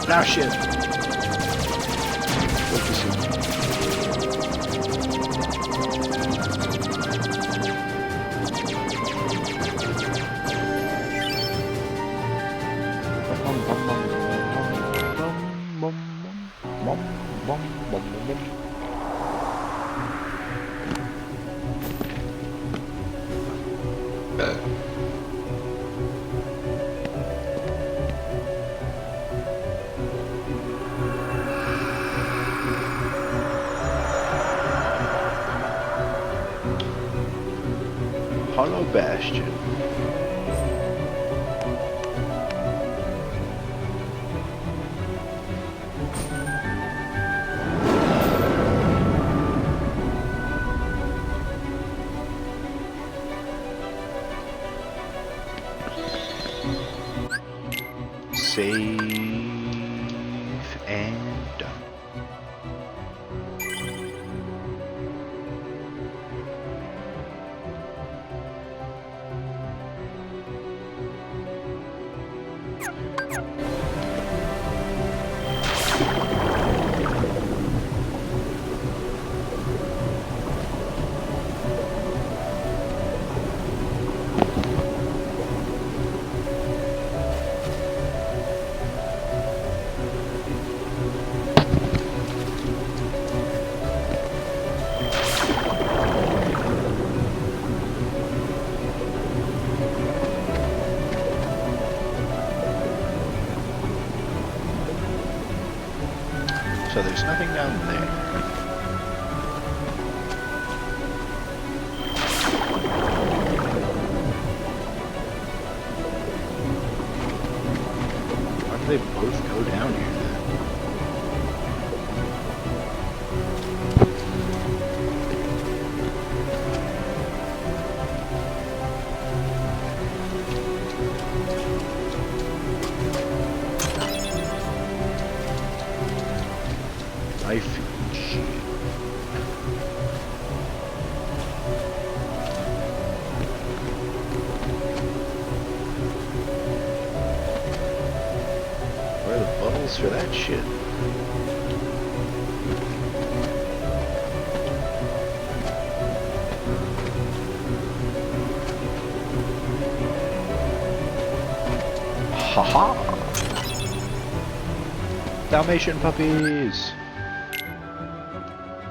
Now shit. Focusing. Hollow Bastion. Save and done. So there's nothing down there. Why do they both go down here then? Life and shit. Where are the bubbles for that shit? Haha! Dalmatian puppies!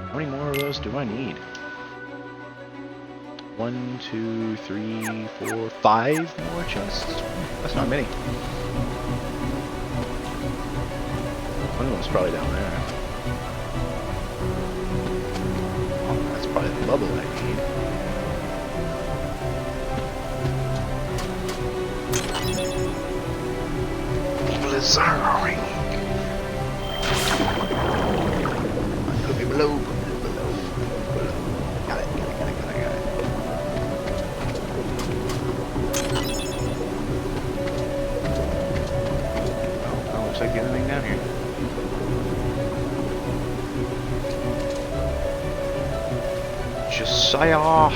How many more of those do I need? 1, 2, 3, 4, 5 more chests? That's not many. One of them's probably down there. Oh, that's probably the bubble I need. Blizzard! Put me below. Got it. Oh, looks like the other thing down here. Josiah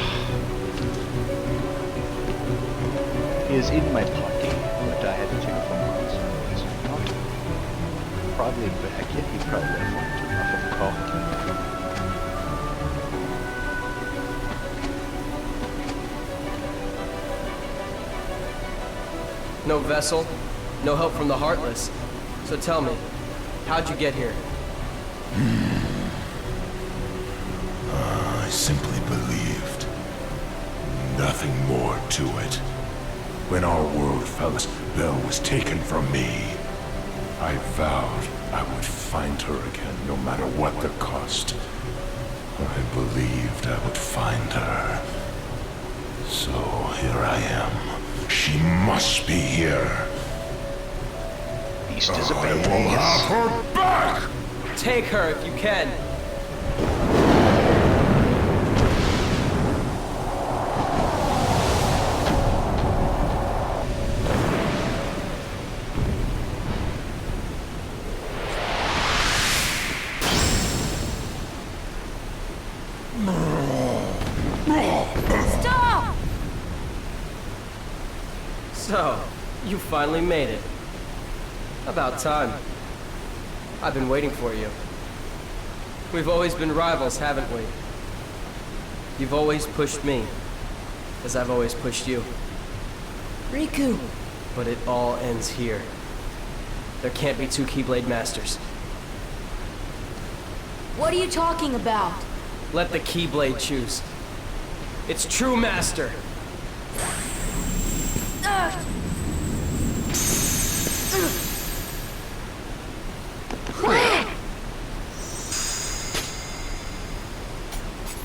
is in my party, but I had to take a phone call, so he's not probably back yet. He's probably left enough of a call. No vessel, no help from the Heartless. So tell me, how'd you get here? I simply believed. Nothing more to it. When our world fell as Belle was taken from me, I vowed I would find her again, no matter what the cost. I believed I would find her. So here I am. She must be here. Beast is a I baby. will have her back! Take her if you can. Stop! So, you finally made it. About time. I've been waiting for you. We've always been rivals, haven't we? You've always pushed me, as I've always pushed you. Riku! But it all ends here. There can't be two Keyblade Masters. What are you talking about? Let the Keyblade choose. Its true master.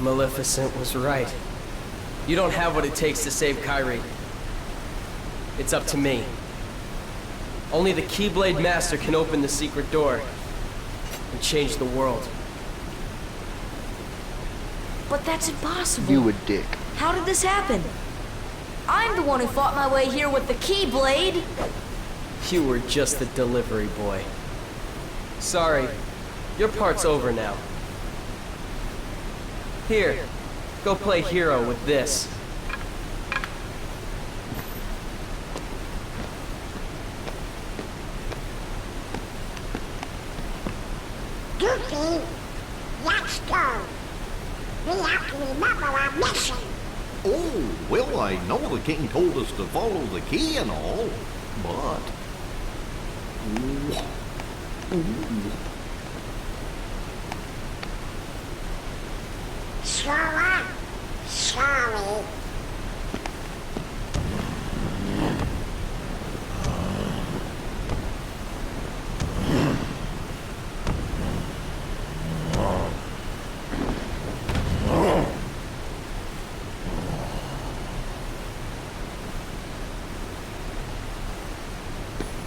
Maleficent was right. You don't have what it takes to save Kairi. It's up to me. Only the Keyblade Master can open the secret door and change the world. But that's impossible. You a dick. How did this happen? I'm the one who fought my way here with the Keyblade. You were just the delivery boy. Sorry, your part's over now. Here, go play hero with this. Goofy, let's go. We have to remember our mission. Oh, well, I know the king told us to follow the key and all, but... Slower, slowly.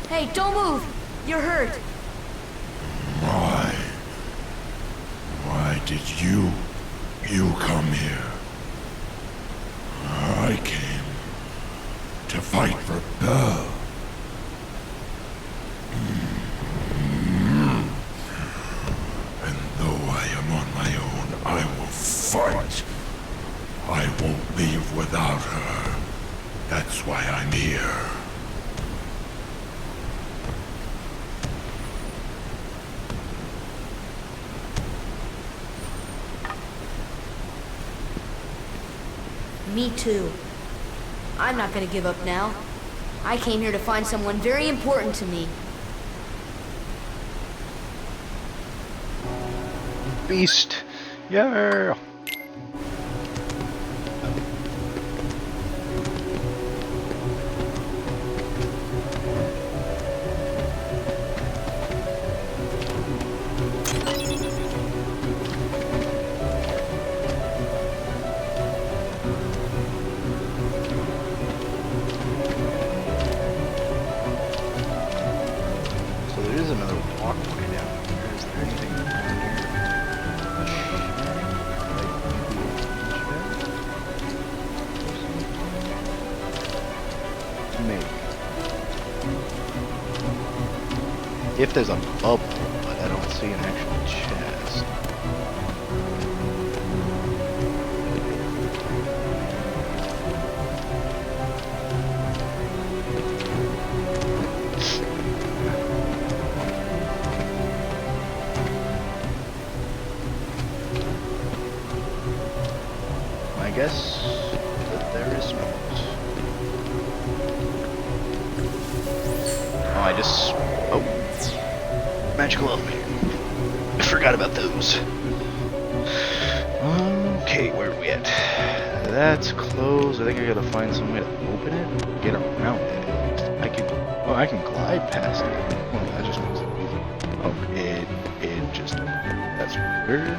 Hey, don't move! You're hurt. Why did you come here? I came to fight for Belle. And though I am on my own, I will fight. I won't leave without her. That's why I'm here. Me too. I'm not gonna give up now. I came here to find someone very important to me. Beast. Yeah. So there is another walkway down here. Is there anything down here? Maybe. If there's a bubble, but I don't see an actual chest. I guess that there is not. Oh, I just... Oh. Magical elevator. I forgot about those. Okay, where are we at? That's closed. I think I gotta find some way to open it. Get around it. I can... Oh, I can glide past it. Oh, that just makes it easy. Oh, it just... That's weird.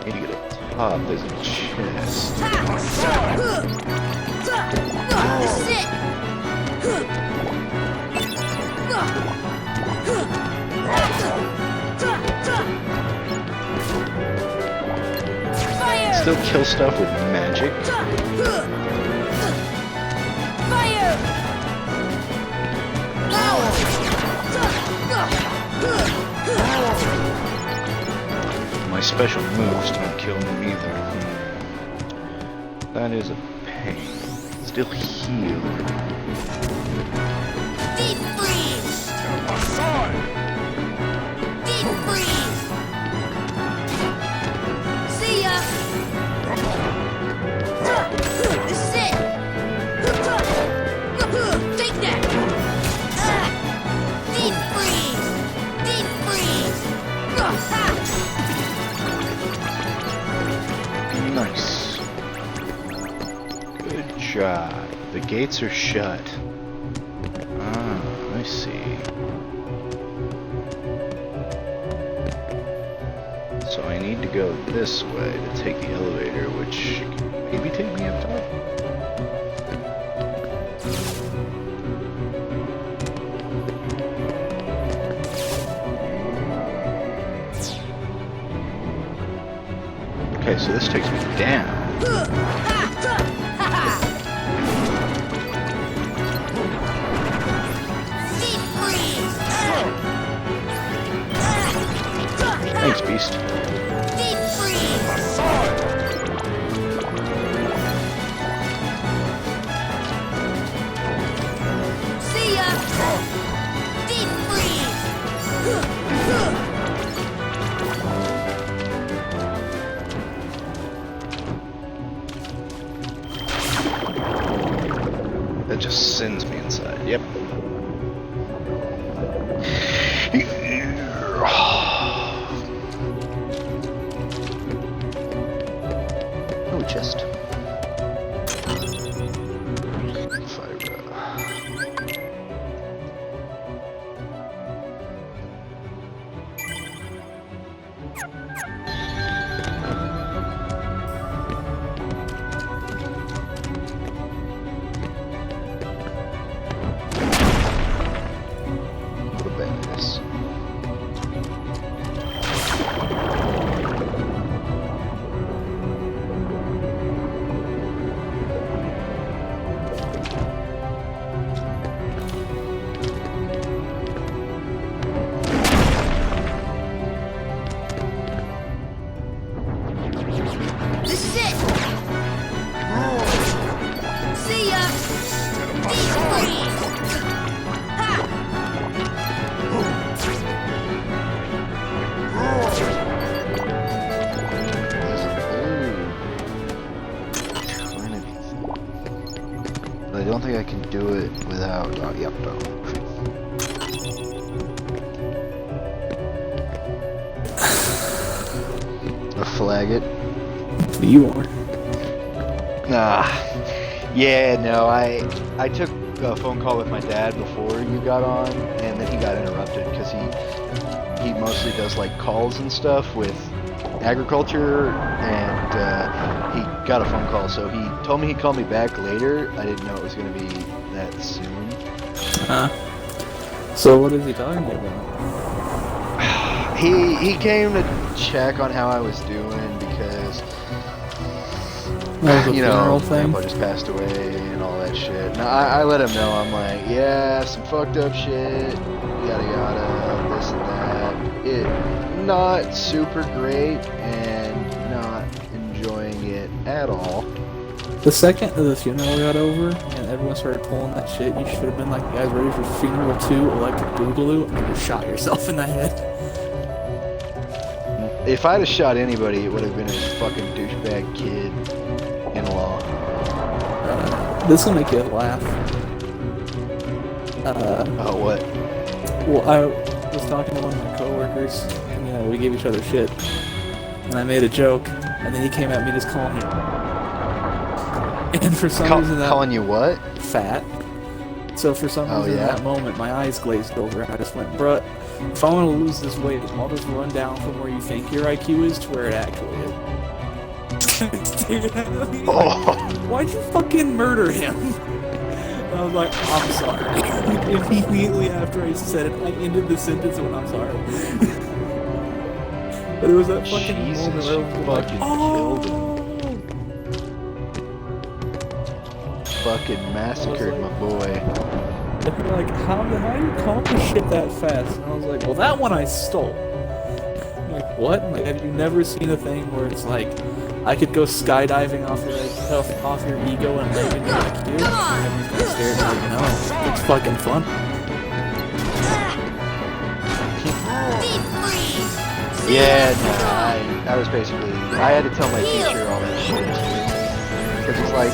Need to get up top. There's a chest. This is it! Fire! Still kill stuff with magic. Fire! My special moves don't kill them either. That is a pain. Let's still heal. Deep freeze! Deep freeze! See ya! This is it! Take that! Deep freeze! Deep freeze! Nice. Good job. The gates are shut. Ah, I see. So I need to go this way to take the elevator, which maybe take me up top. Okay, so this takes me down. Deep freeze! Thanks, Beast. Deep freeze! See ya! Deep freeze! That just sends me inside. Yep. Oh, chest. Fire. What a badass. This is it! See ya! Deep freeze! Ha! But I don't think I can do it without. Yep, no. A flag it. You are. Nah. Yeah, no, I took a phone call with my dad before you got on, and then he got interrupted because he mostly does like calls and stuff with agriculture, and he got a phone call, so he told me he'd call me back later. I didn't know it was gonna be that soon. So what is he talking about? He came to check on how I was doing because That was a you know, funeral thing? Grandpa just passed away and all that shit. And I let him know, I'm like, yeah, some fucked up shit, yada yada, this and that. It not super great and not enjoying it at all. The second the funeral got over and everyone started pulling that shit, you should have been like, you guys ready for funeral 2, electric boogaloo, and you shot yourself in the head. If I'd have shot anybody, it would have been his fucking douchebag kid in-law. This will make you laugh. Oh, what? Well, I was talking to one of my coworkers, and we gave each other shit. And I made a joke, and then he came at me just calling me. And for some reason that Calling you what? fat. So for some reason in that moment, my eyes glazed over, and I just went, bruh, if I want to lose this weight, I'll just run down from where you think your IQ is to where it actually is. Dude, why'd you fucking murder him? I was like, I'm sorry. Immediately after I said it, I ended the sentence and went, I'm sorry. But it was that fucking Jesus, moment where I was like, fucking oh! Fucking massacred my boy. And they're like, how do you accomplish shit that fast? And I was like, well, that one I stole. I'm like, what? Like, have you never seen a thing where it's like, I could go skydiving off your ego and let you know I do. Everyone's gonna stare at me like, no, it's fucking fun. Yeah, no, I was basically, I had to tell my teacher all that shit. Because he's like,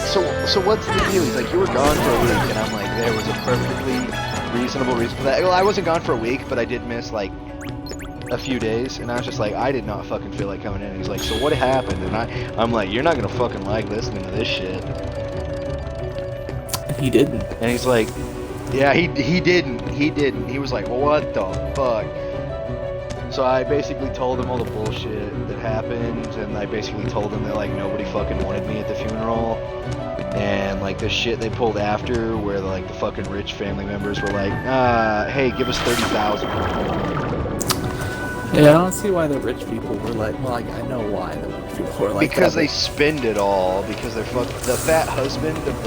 so what's the deal? He's like, you were gone for a week. And I'm like, there was a perfectly reasonable reason for that. Well, I wasn't gone for a week, but I did miss, like, a few days. And I was just like, I did not fucking feel like coming in. And he's like, so what happened? And I'm like, you're not going to fucking like listening to this shit. He didn't. And he's like, yeah, he didn't. He didn't. He was like, what the fuck? So I basically told him all the bullshit that happened, and I basically told him that, like, nobody fucking wanted me at the funeral, and, like, the shit they pulled after, where, like, the fucking rich family members were like, hey, give us $30,000. Yeah, I don't see why the rich people were like, well, I know why the rich people were like because that, they spend it all, because they're the fat husband of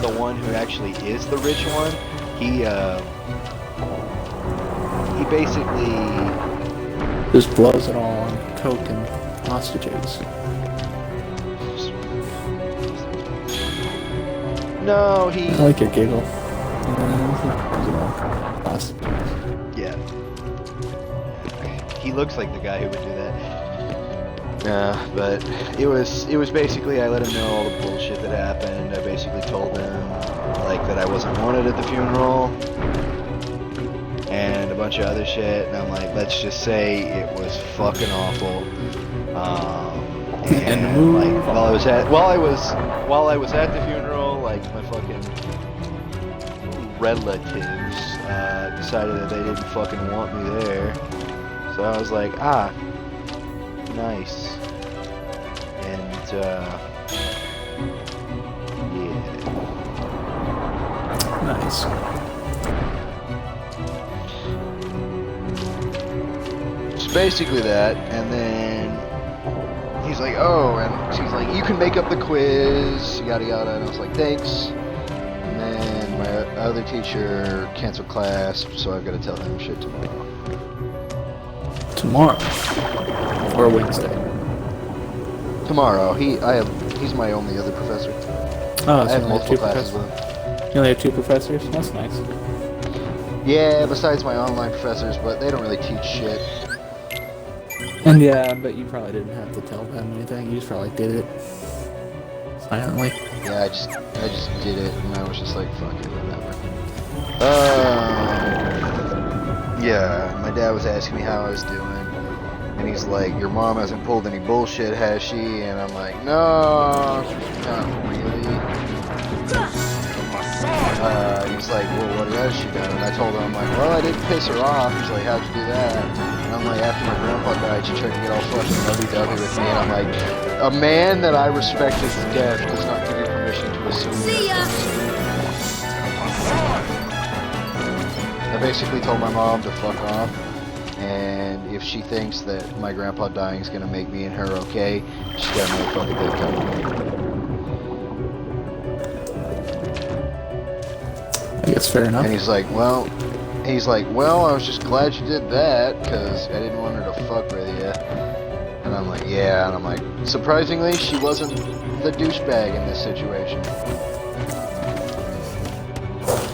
the one who actually is the rich one, he basically just blows it all on coke and hostages. No, he... I like your giggle. Yeah. He looks like the guy who would do that. But it was basically, I let him know all the bullshit that happened. I basically told him, like, that I wasn't wanted at the funeral. And a bunch of other shit, and I'm like, let's just say it was fucking awful. And like, while I was at the funeral, like, my fucking relatives decided that they didn't fucking want me there. So I was like, nice. And yeah. Nice. Basically that, and then he's like, oh, and she's like, you can make up the quiz, yada yada, and I was like, thanks. And then my other teacher canceled class, so I've got to tell him shit tomorrow. Tomorrow? Or Wednesday? Tomorrow. He's my only other professor. Oh, I have multiple classes with him. You only have 2 professors? That's nice. Yeah, besides my online professors, but they don't really teach shit. And yeah, but you probably didn't have to tell them anything. You just probably did it silently. Yeah, I just did it, and I was just like, fuck it, whatever. Yeah, my dad was asking me how I was doing, and he's like, your mom hasn't pulled any bullshit, has she? And I'm like, no, not really. He's like, well, what has she done? And I told him, I'm like, well, I didn't piss her off. He's like, how'd you do that? And I'm like, after my grandpa died, she tried to get all fucking lovey-dovey with me. And I'm like, a man that I respect is death does not give you permission to assume. See ya! I basically told my mom to fuck off. And if she thinks that my grandpa dying is going to make me and her okay, she's got no fucking thing coming. I guess fair enough. And he's like, well, I was just glad you did that, because I didn't want her to fuck with you. And I'm like, yeah, and I'm like, surprisingly, she wasn't the douchebag in this situation.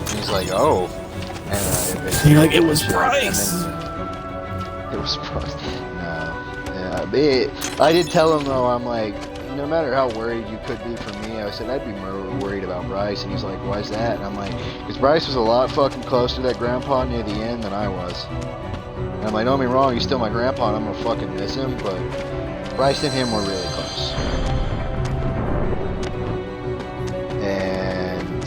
And he's like, oh. And you're like, it was Bryce! It was Bryce. No. Yeah, I did tell him, though, I'm like, no matter how worried you could be for me, I said I'd be more worried about Bryce. And he's like, why is that? And I'm like, because Bryce was a lot fucking closer to that grandpa near the end than I was. And I'm like, don't get me wrong, he's still my grandpa and I'm gonna fucking miss him, but Bryce and him were really close. And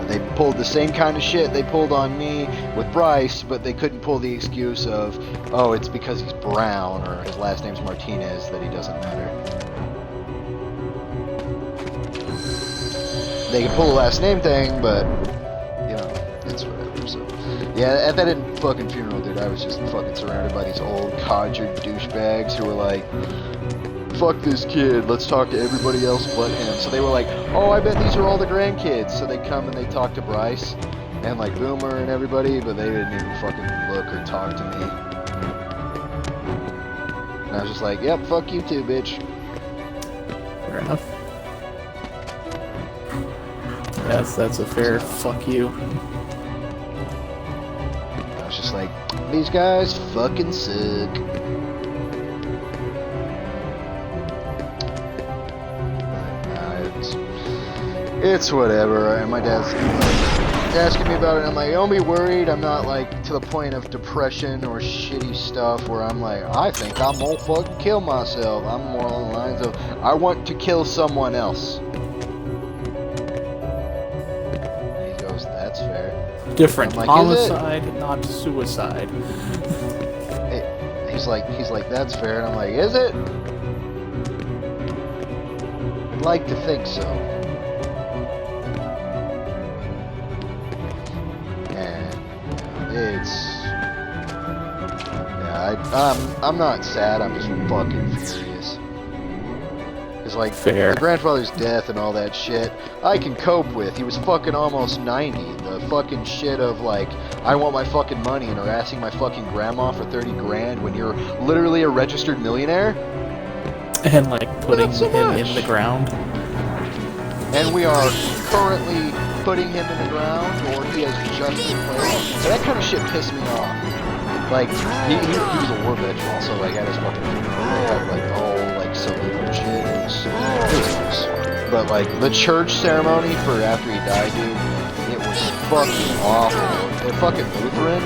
they pulled the same kind of shit they pulled on me with Bryce, but they couldn't pull the excuse of, oh, it's because he's brown or his last name's Martinez that he doesn't matter. They can pull the last name thing, but, you know, it's whatever, so. Yeah, at that fucking funeral, dude, I was just fucking surrounded by these old conjured douchebags who were like, fuck this kid, let's talk to everybody else but him. So they were like, oh, I bet these are all the grandkids. So they come and they talk to Bryce and like Boomer and everybody, but they didn't even fucking look or talk to me. And I was just like, yep, fuck you too, bitch. Fair enough. Yes, that's a fair fuck you. I was just like, these guys fucking suck. It's whatever. And my dad's asking me about it, and I'm like, don't be worried. I'm not like to the point of depression or shitty stuff where I'm like, I think I'm gonna fucking kill myself. I'm more along the lines of, I want to kill someone else. And he goes, that's fair. Different. I'm like, Homicide, not suicide. He's like, that's fair. And I'm like, is it? I'd like to think so. I'm not sad, I'm just fucking furious. Cause like, Fair. my grandfather's death and all that shit, I can cope with. He was fucking almost 90. The fucking shit of like, I want my fucking money and harassing my fucking grandma for 30 grand when you're literally a registered millionaire? And like putting so him much. in the ground. And we are currently putting him in the ground, or he has just been placed. So that kind of shit pissed me off. Like, he was a war veteran, so like at his fucking funeral, they had like the whole like salute and shit. It was nice. But like the church ceremony for after he died, dude, it was fucking awful. They're fucking Lutheran,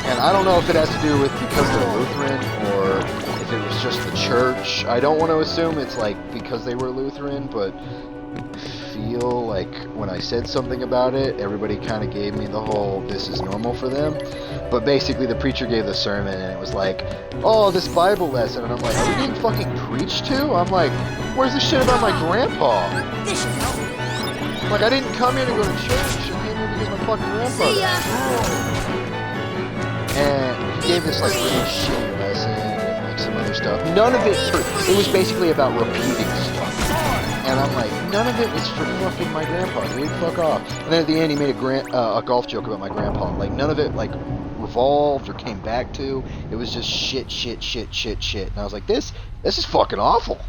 and I don't know if it has to do with because they're Lutheran or if it was just the church. I don't want to assume it's like because they were Lutheran, but feel like when I said something about it, everybody kind of gave me the whole this is normal for them. But basically the preacher gave the sermon and it was like, oh, this Bible lesson, and I'm like, are we getting fucking preached to? I'm like, where's the shit about my grandpa? Like, I didn't come here to go to church, I came here because my fucking grandpa died. And he gave this like really shitty lesson and like some other stuff. None of it, it was basically about repeating stuff. And I'm like, none of it was for fucking my grandpa, dude, fuck off. And then at the end he made a golf joke about my grandpa. Like, none of it, like, revolved or came back to. It was just shit. And I was like, this is fucking awful.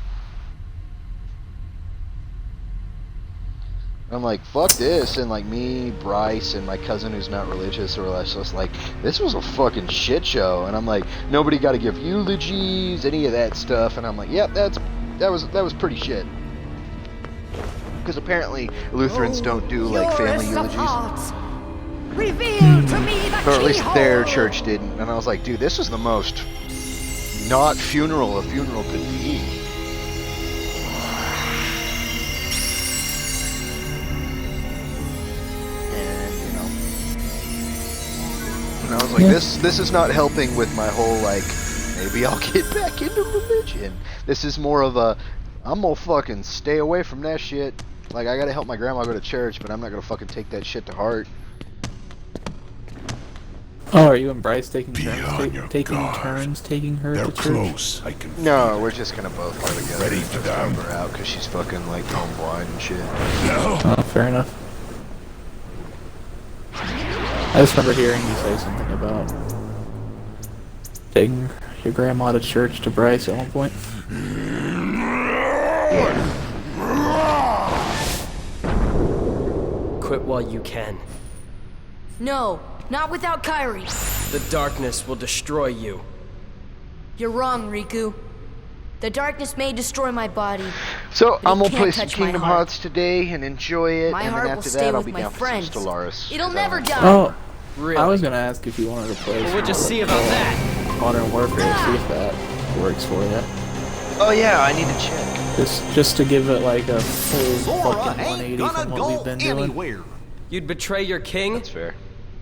I'm like, fuck this. And like me, Bryce, and my cousin who's not religious or less, just like, this was a fucking shit show. And I'm like, nobody got to give eulogies, any of that stuff. And I'm like, yep, that was pretty shit. Because apparently Lutherans don't do like family eulogies. Reveal to me the Or at least keyhole. their church didn't. And I was like, dude, this is the most not funeral a funeral could be. And, you know. And I was like, this is not helping with my whole, like, maybe I'll get back into religion. This is more of a, I'm gonna fucking stay away from that shit. Like, I gotta help my grandma go to church, but I'm not gonna fucking take that shit to heart. Oh, are you and Bryce taking Be turns on your taking guard. turns taking her They're to church? close, I can feel No, it. we're just gonna both go together. Ready and to just die. help her out because she's fucking like home blind and shit. No. Oh, fair enough. I just remember hearing you say something about taking your grandma to church to Bryce at one point. Quit while you can. No, not without Kyrie. The darkness will destroy you. You're wrong, Riku. The darkness may destroy my body. So But I'm it gonna play can't some touch my Kingdom heart. Hearts today and enjoy it, My and heart then will after stay that I'll with be my down for friends. some Stellaris. It'll 'cause I never like- die. Oh, Really? I was gonna ask if you wanted to play. Well, we'll just see about that. Modern Warfare, see if that works for you. Oh yeah, I need to check. Just to give it like a full Sora fucking ain't 180 gonna from what go we've been doing. anywhere. You'd betray your king? That's fair.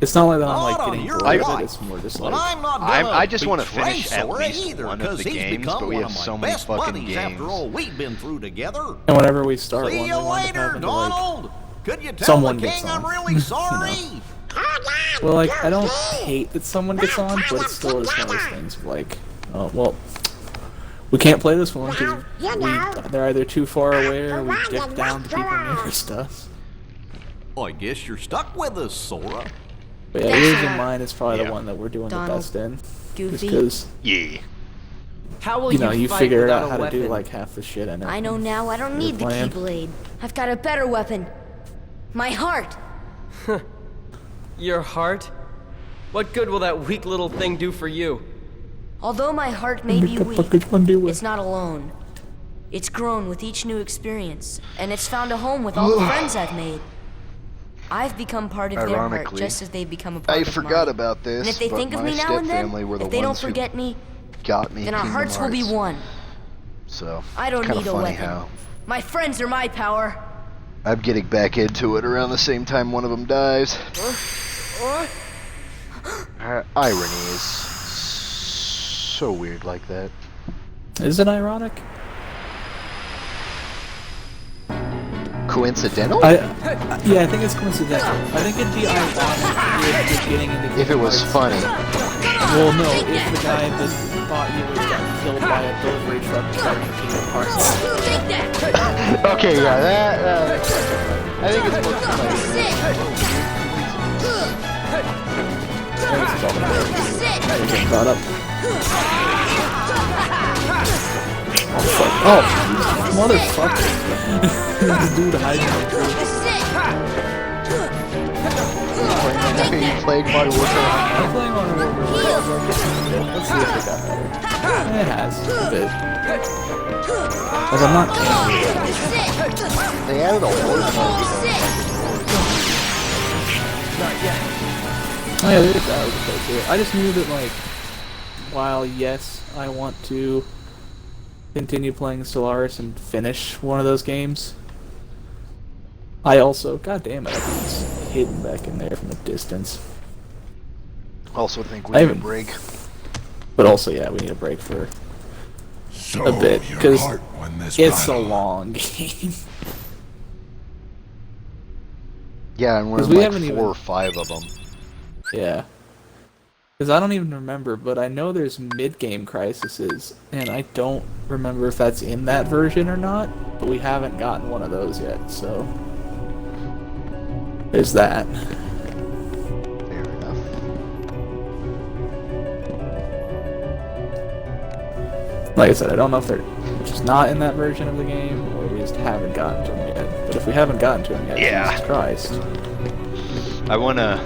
It's not like that I'm like Hold on, getting you're bored of right. it. It's more just But like I'm not gonna I just want to betray finish at Sora least either, one of 'cause the he's games, become but we one have of my so many best fucking buddies games. after all we've been through together. and whenever we start See one, you we wind up later, having to, like, Donald. Could you tell someone the gets king I'm on, really you sorry? Hold on, well, like I don't Goofy. hate that someone gets on, but it's still just one of those things of like, oh well, we can't play this one because Well, you know. they're either too far away or we Right, dip and down to that's people right. near stuff. I guess you're stuck with us, Sora. But yeah, Thanks, yours and Sora. mine is probably Yeah. the one that we're doing Donald. the best in. Just Goofy. because Yeah. How will you know, you fight figure without out a how to do weapon? like half the shit in it. I know now I don't need the plan. Keyblade. I've got a better weapon. My heart. Your heart? What good will that weak little thing do for you? Although my heart may be What the weak, fuck is one do with? it's not alone. It's grown with each new experience, and it's found a home with all the friends I've made. I've become part of their heart Ironically, just as they've become a part I of forgot mine. about this, And if they but think of my me now and then, step-family were the if they don't ones who forget me, got me then our Kingdom hearts will be Hearts. one. So, I don't kinda need a funny weapon. how My friends are my power. I'm getting back into it around the same time one of them dies. Irony is so weird like that. Is it ironic? Coincidental? Yeah, I think it's coincidental. I think it'd be ironic if you're getting into If it was Hearts. funny. Well, no, if the guy that thought you was got killed by a delivery truck was actually Kingdom Hearts. Take that! Okay, yeah, that, I think it's more funny. Get caught up. Oh, motherfucker. This dude hiding in the tree. Are you playing Modern Warfare? I'm playing on a Warfare. Let's see if it got better. It has, a bit. Because I'm not They added a horde mode. Oh yeah, there's that. Okay, too. I just knew that, like, while yes, I want to continue playing Stellaris and finish one of those games, I also, god damn it, I think it's hidden back in there from a distance. Also think we I need a haven't- break. But also, yeah, we need a break for So a bit, your because heart won this it's a battle. long game. Yeah, and we're 'Cause in we like haven't 4 even- or 5 of them. Yeah. Because I don't even remember, but I know there's mid-game crises, and I don't remember if that's in that version or not, but we haven't gotten one of those yet, so... There's that. Fair enough. Like I said, I don't know if they're just not in that version of the game, or we just haven't gotten to them yet. But if we haven't gotten to them yet, Yeah. Jesus Christ. I wanna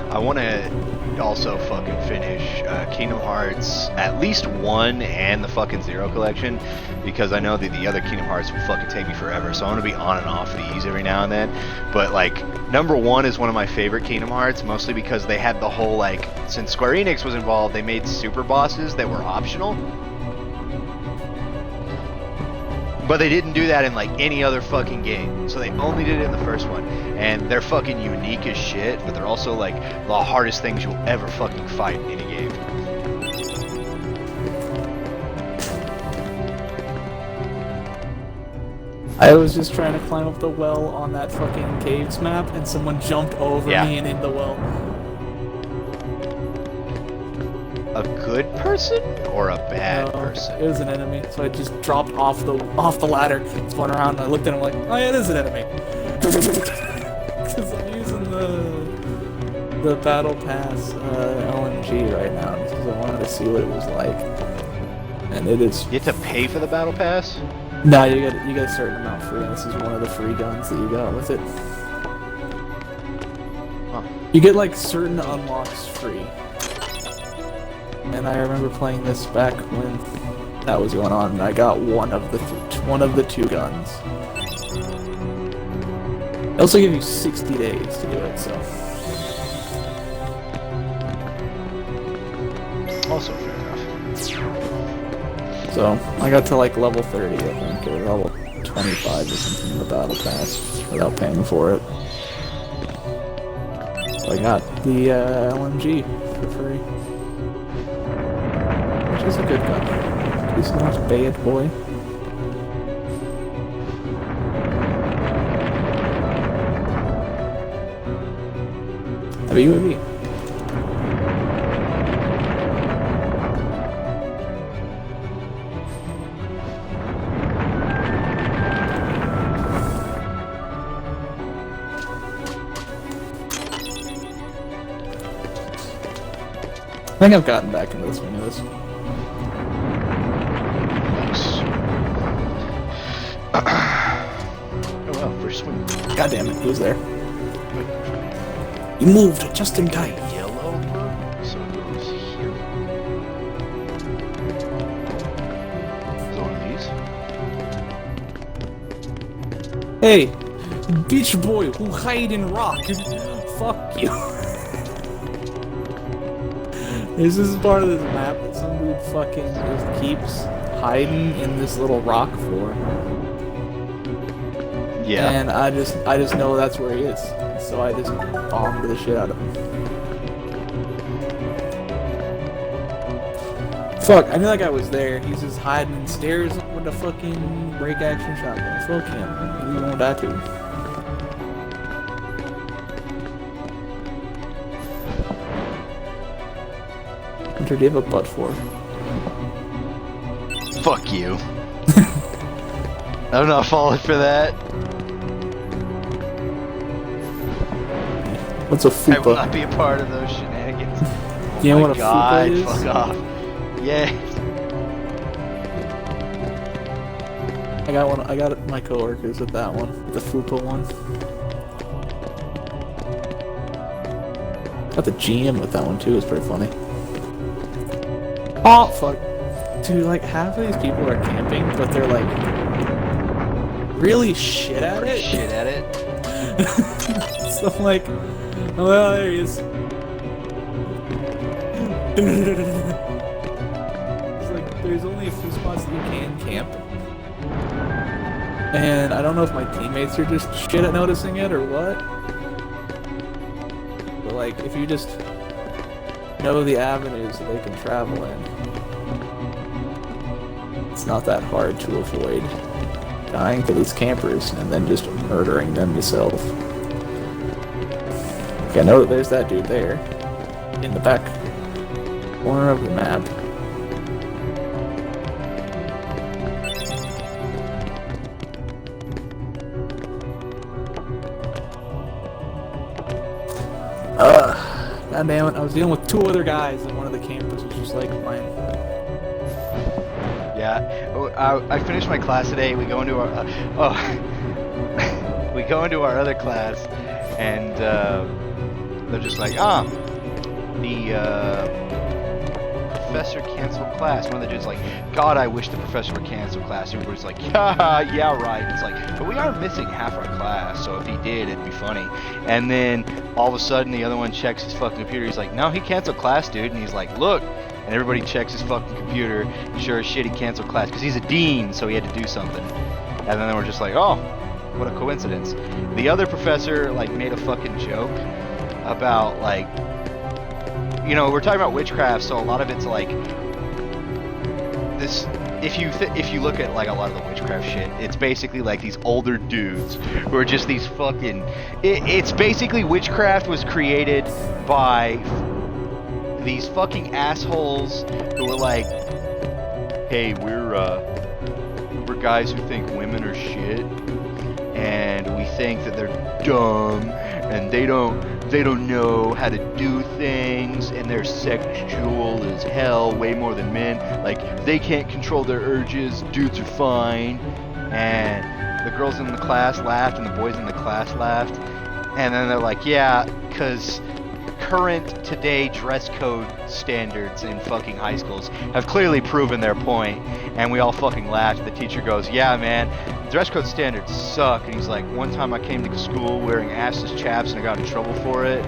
also fucking finish Kingdom Hearts, at least 1 and the fucking 0 collection, because I know that the other Kingdom Hearts will fucking take me forever, so I want to be on and off these every now and then. But like, number 1 is one of my favorite Kingdom Hearts, mostly because they had the whole, like, since Square Enix was involved, they made super bosses that were optional. But they didn't do that in like any other fucking game. So they only did it in the first one. And they're fucking unique as shit, but they're also like the hardest things you'll ever fucking fight in any game. I was just trying to climb up the well on that fucking caves map, and someone jumped over Yeah. me and in the well. A good person or a bad It person? was an enemy, so I just dropped off the ladder, spun around, and I looked at him like, oh yeah, it is an enemy. Because I'm using the Battle Pass LMG right now, because I wanted to see what it was like. And it is... You have to pay for the battle pass? Nah, you get a certain amount free, and this is one of the free guns that you got with it. Huh. You get like certain unlocks free. And I remember playing this back when that was going on, and I got one of the 2 guns. They also give you 60 days to do it, so. Also fair enough. So, I got to like level 30, I think, or level 25 or something in the battle pass, without paying for it. So I got the LMG for free. Which is a good gun. He's not bad, boy. Have a UAV. I think I've gotten back into the swing of this. swing. God damn it, he was there. You moved just in time. Yellow, bro. So it goes here. Is it one of these? Hey, bitch boy who hide in rock. Fuck you. This is part of this map that some dude fucking just keeps hiding in this little rock floor. Yeah. And I just know that's where he is. So I just bombed the shit out of him. Fuck, I knew that guy was there. He's just hiding in stairs with a fucking break action shotgun. Fuck him. He's gonna die too. Hunter, do you have a butt for? Fuck you. I'm not falling for that. What's a I will fupa? not be a part of those shenanigans. You know Oh what my a God, fupa is? fuck off. Yeah. I got my coworkers with that one. The fupa one. Got the GM with that one too, it's pretty funny. Oh fuck. Dude, like half of these people are camping, but they're like really shit at it. Shit at it. So I'm like, oh, well, there he is. It's like there's only a few spots that you can camp. And I don't know if my teammates are just shit at noticing it or what. But like, if you just know the avenues that they can travel in, it's not that hard to avoid dying to these campers and then just murdering them yourself. Okay, I know that there's that dude there, in the back corner of the map. God damn it, I was dealing with two other guys and one of the campers was just like mine. Yeah. Oh, I finished my class today. We go into our we go into our other class, and they're just like, the professor canceled class. One of the dudes like, God, I wish the professor would cancel class. Everybody's like, yeah, right. It's like, but we are missing half our class, so if he did, it'd be funny. And then all of a sudden, the other one checks his fucking computer. He's like, no, he canceled class, dude. And he's like, look. And everybody checks his fucking computer. Sure as shit, he canceled class because he's a dean, so he had to do something. And then we're just like, oh, what a coincidence. The other professor like made a fucking joke about like, you know, we're talking about witchcraft, so a lot of it's like this. If you look at like a lot of the witchcraft shit, it's basically like these older dudes who are just these fucking. It's basically witchcraft was created by these fucking assholes who were like, hey, we're guys who think women are shit, and we think that they're dumb, and they don't know how to do things, and they're sexual as hell, way more than men. Like, they can't control their urges, dudes are fine. And the girls in the class laughed, and the boys in the class laughed. And then they're like, yeah, because current today dress code standards in fucking high schools have clearly proven their point. And we all fucking laughed. The teacher goes, yeah, man, dress code standards suck. And he's like, one time I came to school wearing assless chaps and I got in trouble for it.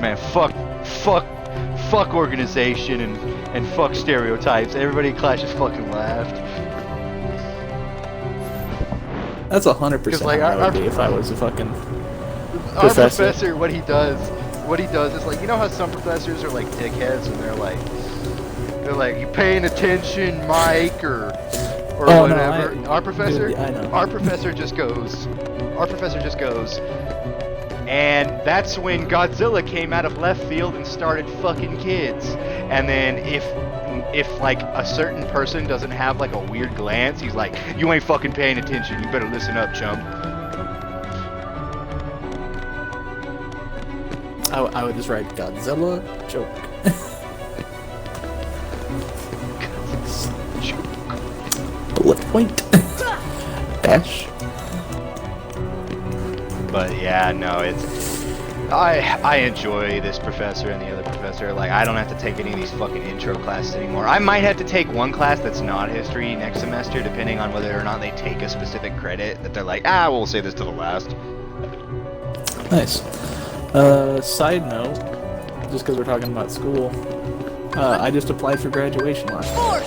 Man, fuck organization and fuck stereotypes. Everybody in class just fucking laughed. That's 100% like, how I would be if I was a fucking Our professor, what he does is like, you know how some professors are like dickheads and they're like, you paying attention, Mike, or whatever. No, our professor, dude, I know. our professor just goes, and that's when Godzilla came out of left field and started fucking kids. And then if like a certain person doesn't have like a weird glance, he's like, you ain't fucking paying attention. You better listen up, chump. I would just write Godzilla joke. Bullet point. Dash. But yeah, no, it's I enjoy this professor and the other professor. Like, I don't have to take any of these fucking intro classes anymore. I might have to take one class that's not history next semester, depending on whether or not they take a specific credit that they're like, we'll save this to the last. Nice. Side note, just because we're talking about school, I just applied for graduation last night.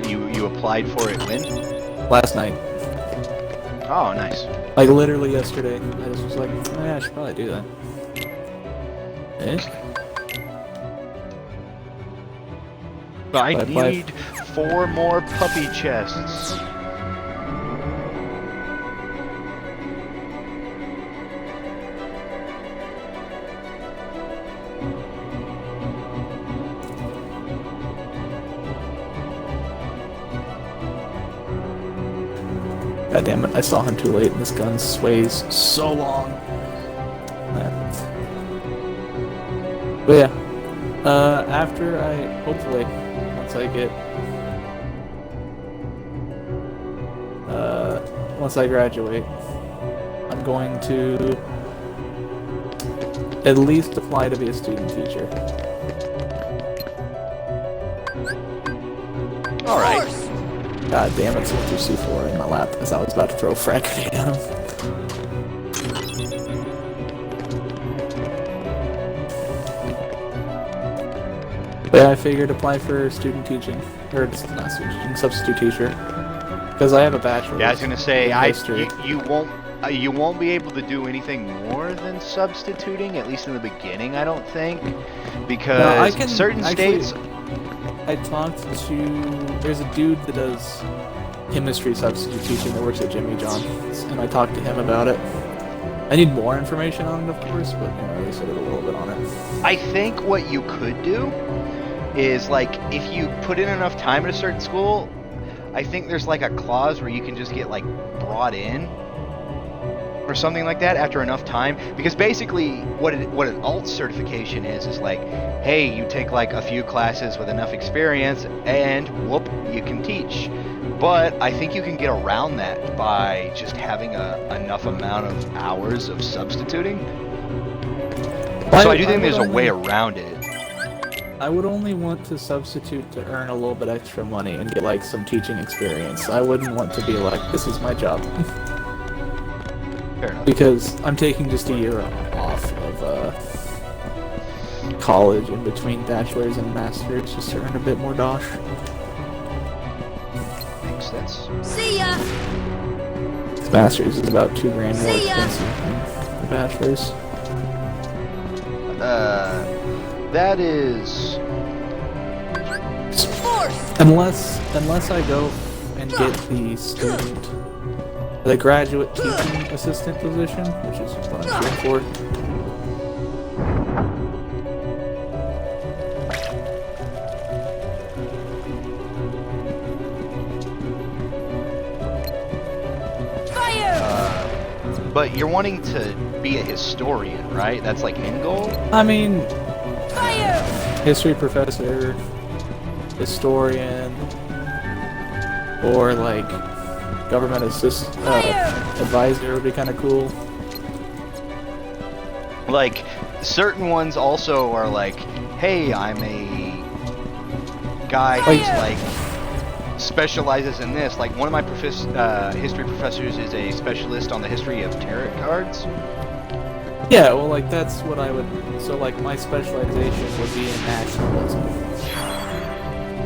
You applied for it when? Last night. Oh, nice. Like, literally yesterday. I just was like, I should probably do that. I need 4 more puppy chests. God damn it, I saw him too late and this gun sways so long. But yeah, after hopefully, once I graduate, I'm going to at least apply to be a student teacher. Alright. God damn it, so through C4 in my lap as I was about to throw a frag grenade at him. But yeah, I figured apply for student teaching, or not student teaching, substitute teacher, because I have a bachelor's. Yeah, I was gonna say, history. you won't be able to do anything more than substituting, at least in the beginning, I don't think, because certain states. I talked to, there's a dude that does chemistry substitute teaching that works at Jimmy John's, and I talked to him about it. I need more information on it, of course, but they said it a little bit on it. I think what you could do is, like, if you put in enough time at a certain school, I think there's like a clause where you can just get like brought in or something like that after enough time, because basically what an alt certification is like, hey, you take like a few classes with enough experience and whoop, you can teach. But I think you can get around that by just having enough amount of hours of substituting. So I do think there's a way around it. I would only want to substitute to earn a little bit extra money and get like some teaching experience. I wouldn't want to be like, this is my job. Fair enough. Because I'm taking just a year off of college in between bachelor's and master's just to earn a bit more dosh. Makes sense. See ya! Master's is about $2,000 more expensive than the bachelor's. That is... Unless I go and get the the graduate teaching assistant position, which is what I'm shooting for. But you're wanting to be a historian, right? That's like end goal? I mean, history professor, historian, or like government advisor would be kind of cool. Like, certain ones also are like, hey, I'm a guy who's like specializes in this. Like, one of my history professors is a specialist on the history of tarot cards. Yeah, well, like, that's what I would... So, like, my specialization would be in nationalism.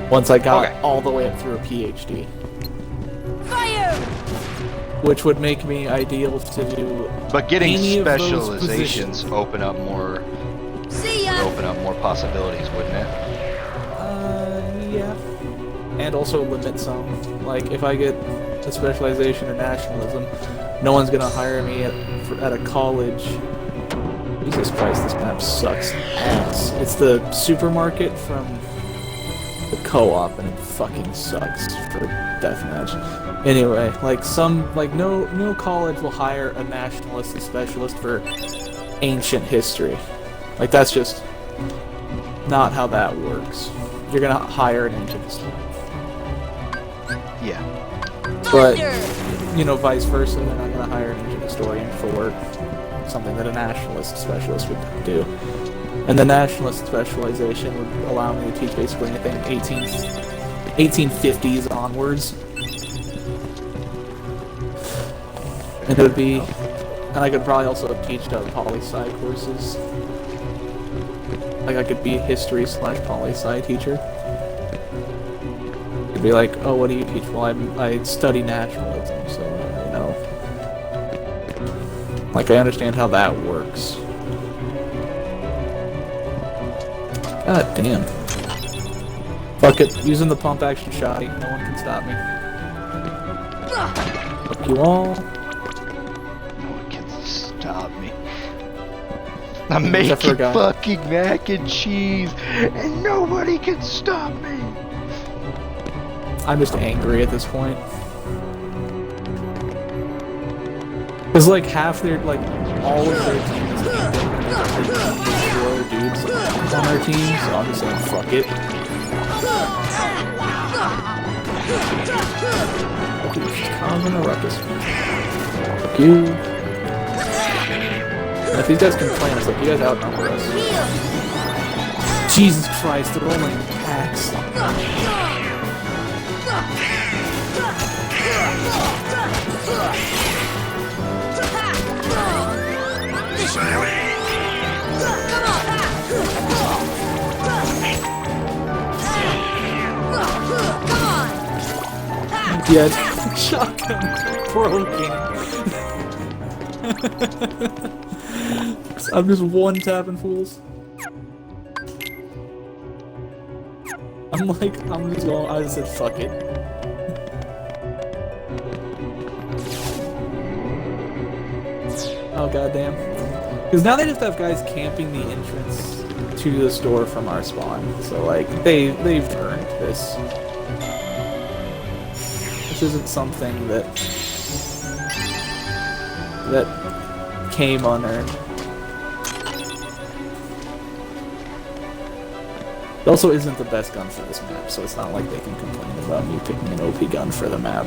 Once I got all the way up through a PhD. Fire! Which would make me ideal to do... But getting specializations open up more... open up more possibilities, wouldn't it? Yeah. And also limit some. Like, if I get a specialization in nationalism, no one's gonna hire me at a college. Jesus Christ, this map sucks ass. It's the supermarket from the co-op, and it fucking sucks for deathmatch. Anyway, like no college will hire a nationalist specialist for ancient history. Like, that's just not how that works. You're gonna hire an ancient historian. Yeah. But you know, vice versa, then I'm going to hire an ancient historian for something that a nationalist specialist would do. And the nationalist specialization would allow me to teach basically anything 1850s onwards. And it would be, and I could probably also teach poli-sci courses. Like I could be a history/poli-sci teacher. It'd be like, oh, what do you teach? Well, I study naturalism, so you know, like I understand how that works. God damn. Fuck it, using the pump action shotty, no one can stop me. Fuck you all. No one can stop me. I'm making fucking mac and cheese, and nobody can stop me. I'm just angry at this point. Cause like half their, like, all of their team is four dudes on our team, so I'm just like, fuck it. Dude, she's causing a ruckus. Fuck you. And if these guys complain, it's like, you guys outnumber us. Jesus Christ, they're only in packs. Dead. Shotgun broken. I'm just one tapping fools. I'm just going, I just said fuck it. Oh goddamn. Because now they just have guys camping the entrance to the store from our spawn. So like, they've earned this. This isn't something that came unearned. It also isn't the best gun for this map, so it's not like they can complain about me picking an OP gun for the map.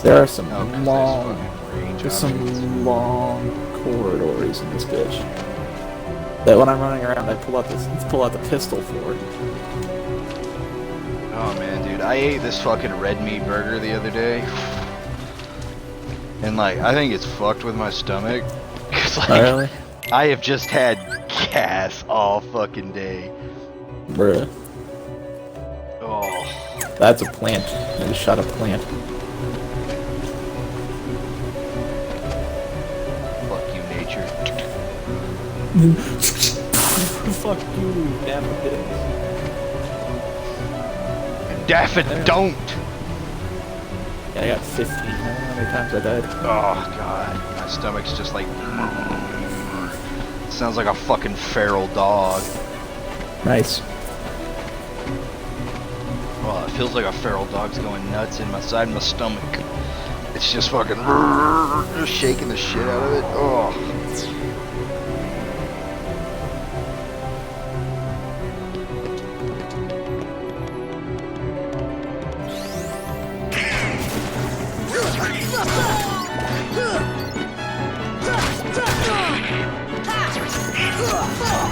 There are some long corridors in this bitch that when I'm running around I pull out the pistol for. Oh man, dude, I ate this fucking red meat burger the other day, and like I think it's fucked with my stomach. Cause like really? I have just had gas all fucking day. Bruh. Oh. That's a plant. I just shot a plant. Fuck you, nature. Fuck you, daffodils. Daffodont! Yeah, I got 15. I don't know how many times I died. Oh god, my stomach's just like... Sounds like a fucking feral dog. Nice. Well, it feels like a feral dog's going nuts in my side of my stomach. It's just fucking just shaking the shit out of it. Oh.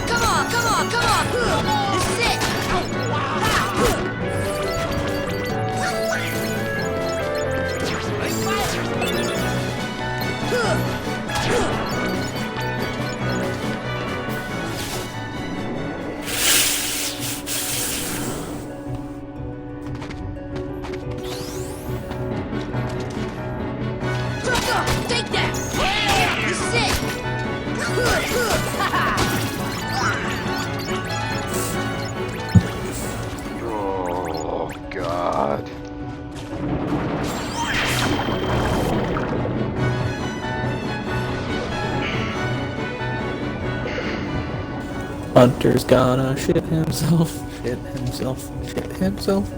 Come on, come on, come on! This is it! Take that! This is it! Oh god. Hunter's gonna shit himself, shit himself, shit himself.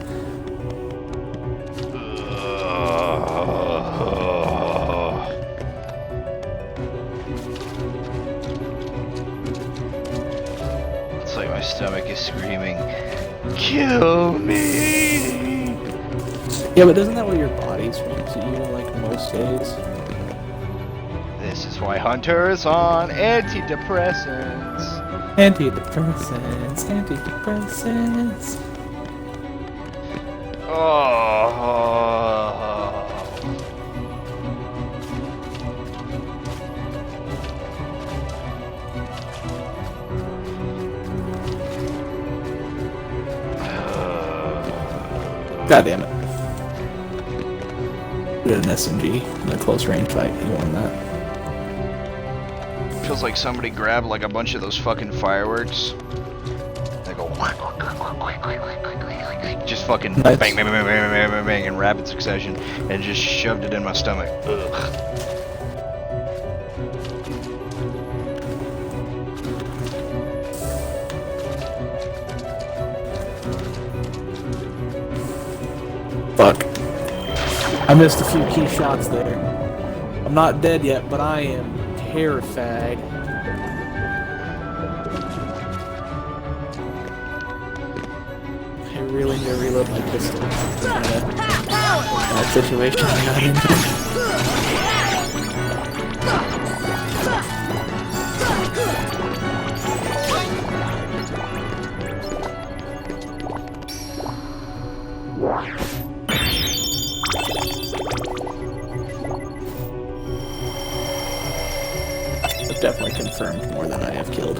It's like my stomach is screaming, kill me! Yeah, but isn't that what your body screams at you like most days? This is why Hunter is on antidepressants. Antidepressants, antidepressants. Oh. God damn it. We did an SMG in a close range fight. You won that. Feels like somebody grabbed like a bunch of those fucking fireworks. They go just fucking Nice. bang, bang, bang, bang, bang, bang, bang in rapid succession, and just shoved it in my stomach. Ugh. Fuck. I missed a few key shots there. I'm not dead yet, but I am terrified. I really need to reload my pistol. That situation I got into. I've definitely confirmed more than I have killed.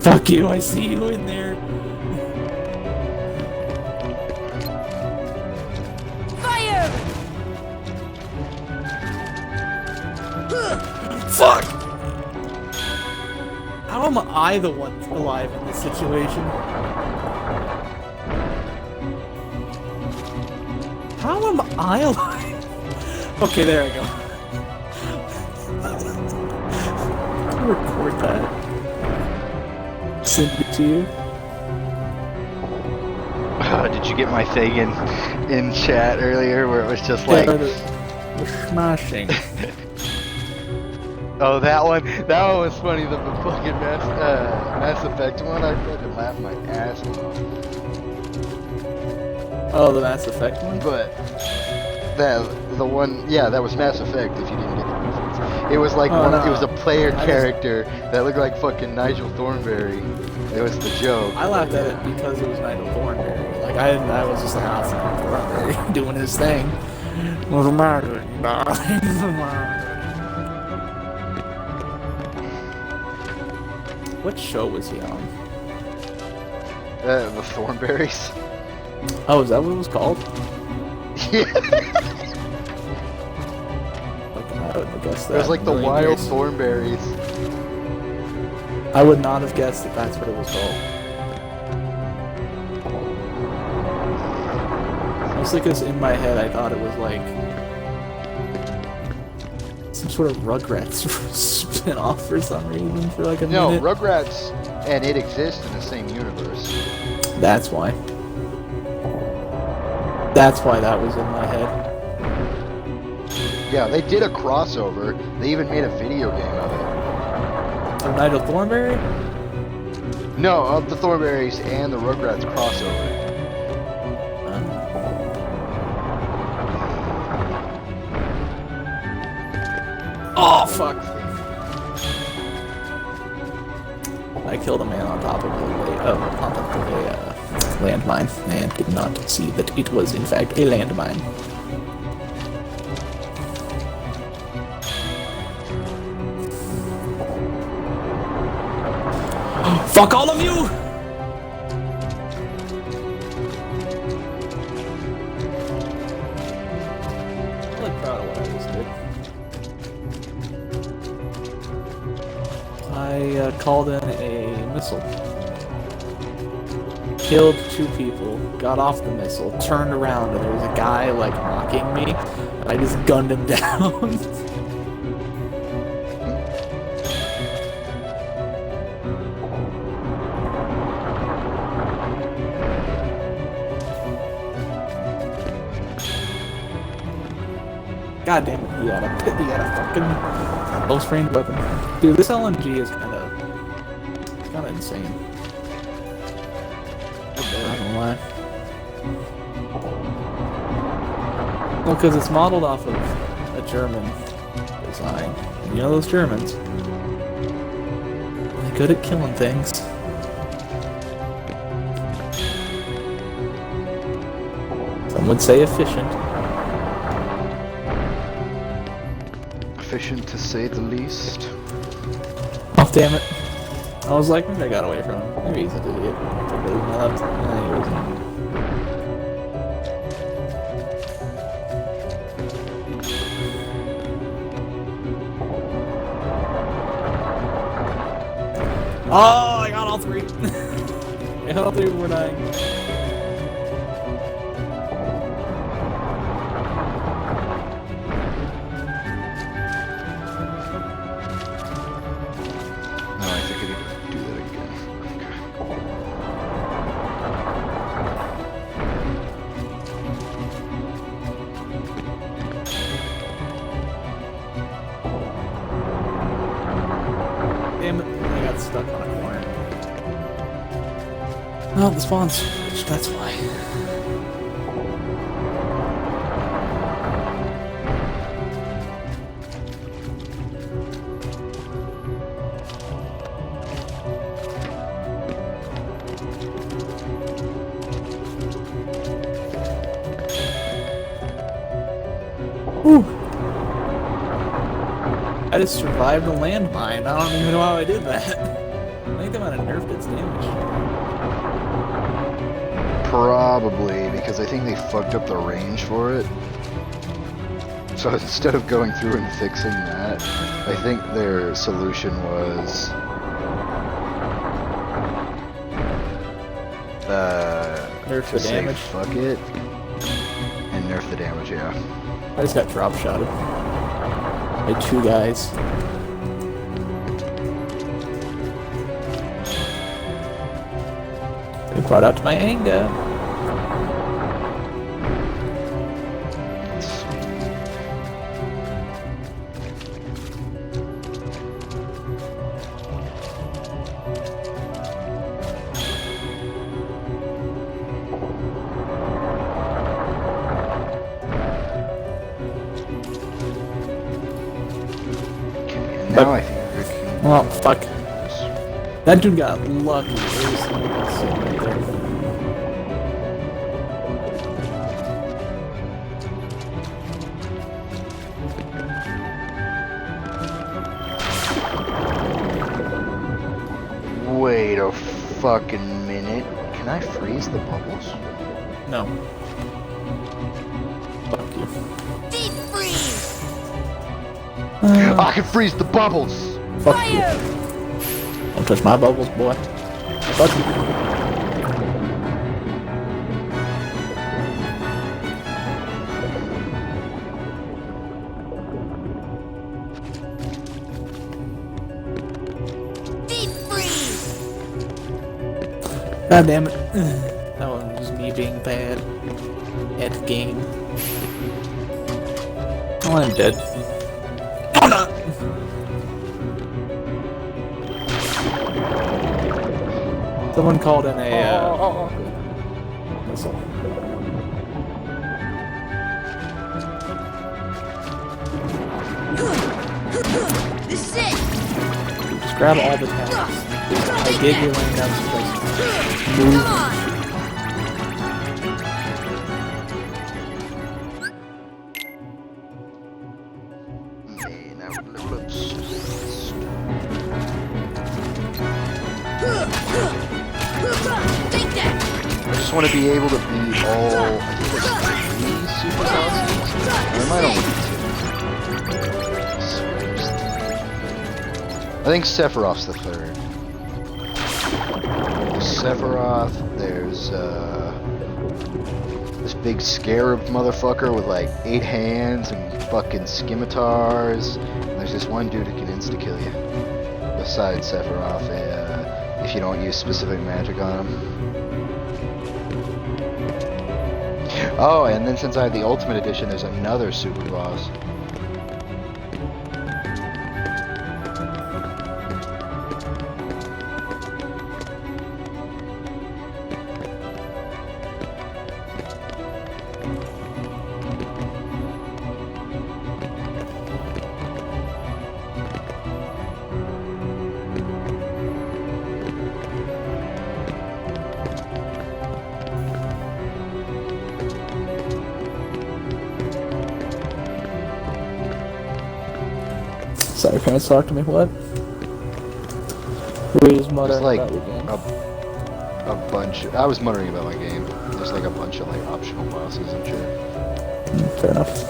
Fuck you, I see you in there. Fire! Fuck! How am I the one alive in this situation? How am I alive? Okay, there I go. I'll record that. Send it to you. Did you get my thing in chat earlier where it was just like, We're smashing. oh, that one was funny. The fucking Mass Effect one. I fucking laughed my ass off. Oh, the Mass Effect one? But the one, yeah, that was Mass Effect. If you didn't get the reference, it was like Oh, one. no. It was a player I character that looked like fucking Nigel Thornberry. It was the joke. I laughed at it because it was Nigel Thornberry. Like, I was just a house Thornberry doing his thing. What's the matter? What show was he on? The Thornberries. Oh, is that what it was called? Yeah. Like, I wouldn't have guessed that. It was like the in a million Wild years. Thornberries. I would not have guessed that that's what it was called. Mostly because in my head I thought it was like some sort of Rugrats spin-off for some reason for like a No, minute. Rugrats and it exist in the same universe. That's why. That's why that was in my head. Yeah, they did a crossover. They even made a video game of it. Of Nigel Thornberry? No, of the Thornberries and the Rugrats crossover. Oh, fuck. I killed a man on top of a landmine and did not see that it was in fact a landmine. Fuck all of you! I'm really proud of what I just did. I called in a missile. Killed 2 people, got off the missile, turned around, and there was a guy, like, mocking me, and I just gunned him down. God damn it, he had a fucking close range weapon. Dude, this LMG is kind of kind of insane. Not gonna lie. Well, because it's modeled off of a German design. You know those Germans? They're good at killing things. Some would say efficient. Efficient to say the least. Oh, damn it. I was like, maybe I got away from him. Maybe he's an idiot. I believe my left. Nah, he wasn't. Oh, I got all three. I got all three were dying. No, I think I need to do that again. Damn it, I got stuck on a corner. Oh, the spawn's switched, that's why. Whew. I just survived a landmine. I don't even know how I did that. I think they might have nerfed its damage. Probably, because I think they fucked up the range for it. So instead of going through and fixing that, I think their solution was Nerf the to say damage. fuck it and nerf the damage, yeah. I just got drop shotted by two guys. It brought out to my anger. Now I think we're king. Well, fuck. That dude got lucky. There was someone else sitting right there. Wait a fucking minute. Can I freeze the bubbles? No. Fuck you. Deep freeze! I can freeze the bubbles! Fuck you. Don't touch my bubbles, boy. Fuck you. Deep freeze! God damn it. That one was me being bad at the game. Oh, I'm dead. Oh, no! Someone called in a missile. This is it! Just grab all the tabs. I gave you laying down some places. Move. Come on! Okay, now we'll level up. Take that! I just want to be able to be all, I think there's 3 super bosses. Or am I only 2? I think Sephiroth's the 3rd. There's Sephiroth, there's this big scarab motherfucker with like 8 hands and fucking scimitars. And there's this one dude who can insta-kill you. Besides Sephiroth, if you don't use specific magic on him. Oh, and then since I have the Ultimate Edition, there's another super boss. Sorry, parents talk to me. What? Were you just muttering There's like about your game? a bunch. I was muttering about my game. There's like a bunch of like optional bosses and shit. Fair enough.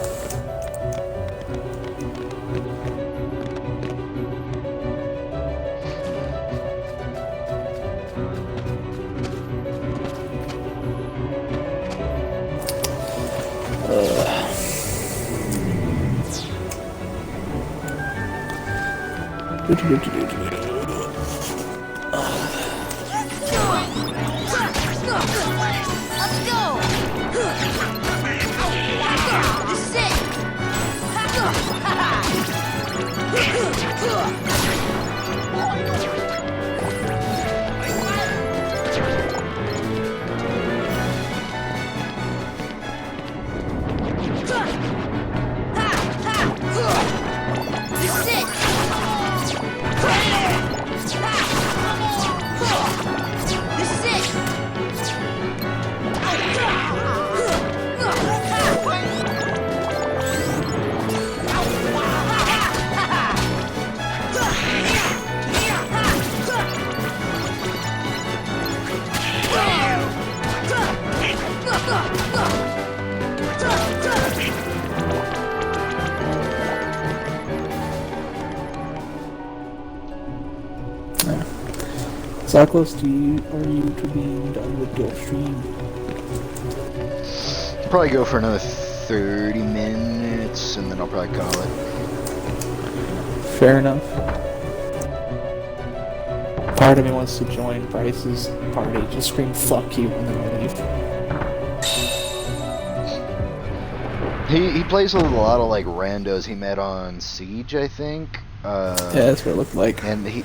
Let's go! This is it! This is it! This is it! So how close are you to being done with your stream? Probably go for another 30 minutes, and then I'll probably call it. Fair enough. Part of me wants to join Bryce's party, just scream "fuck you" and then leave. He plays with a lot of like randos he met on Siege, I think. Yeah, that's what it looked like. And he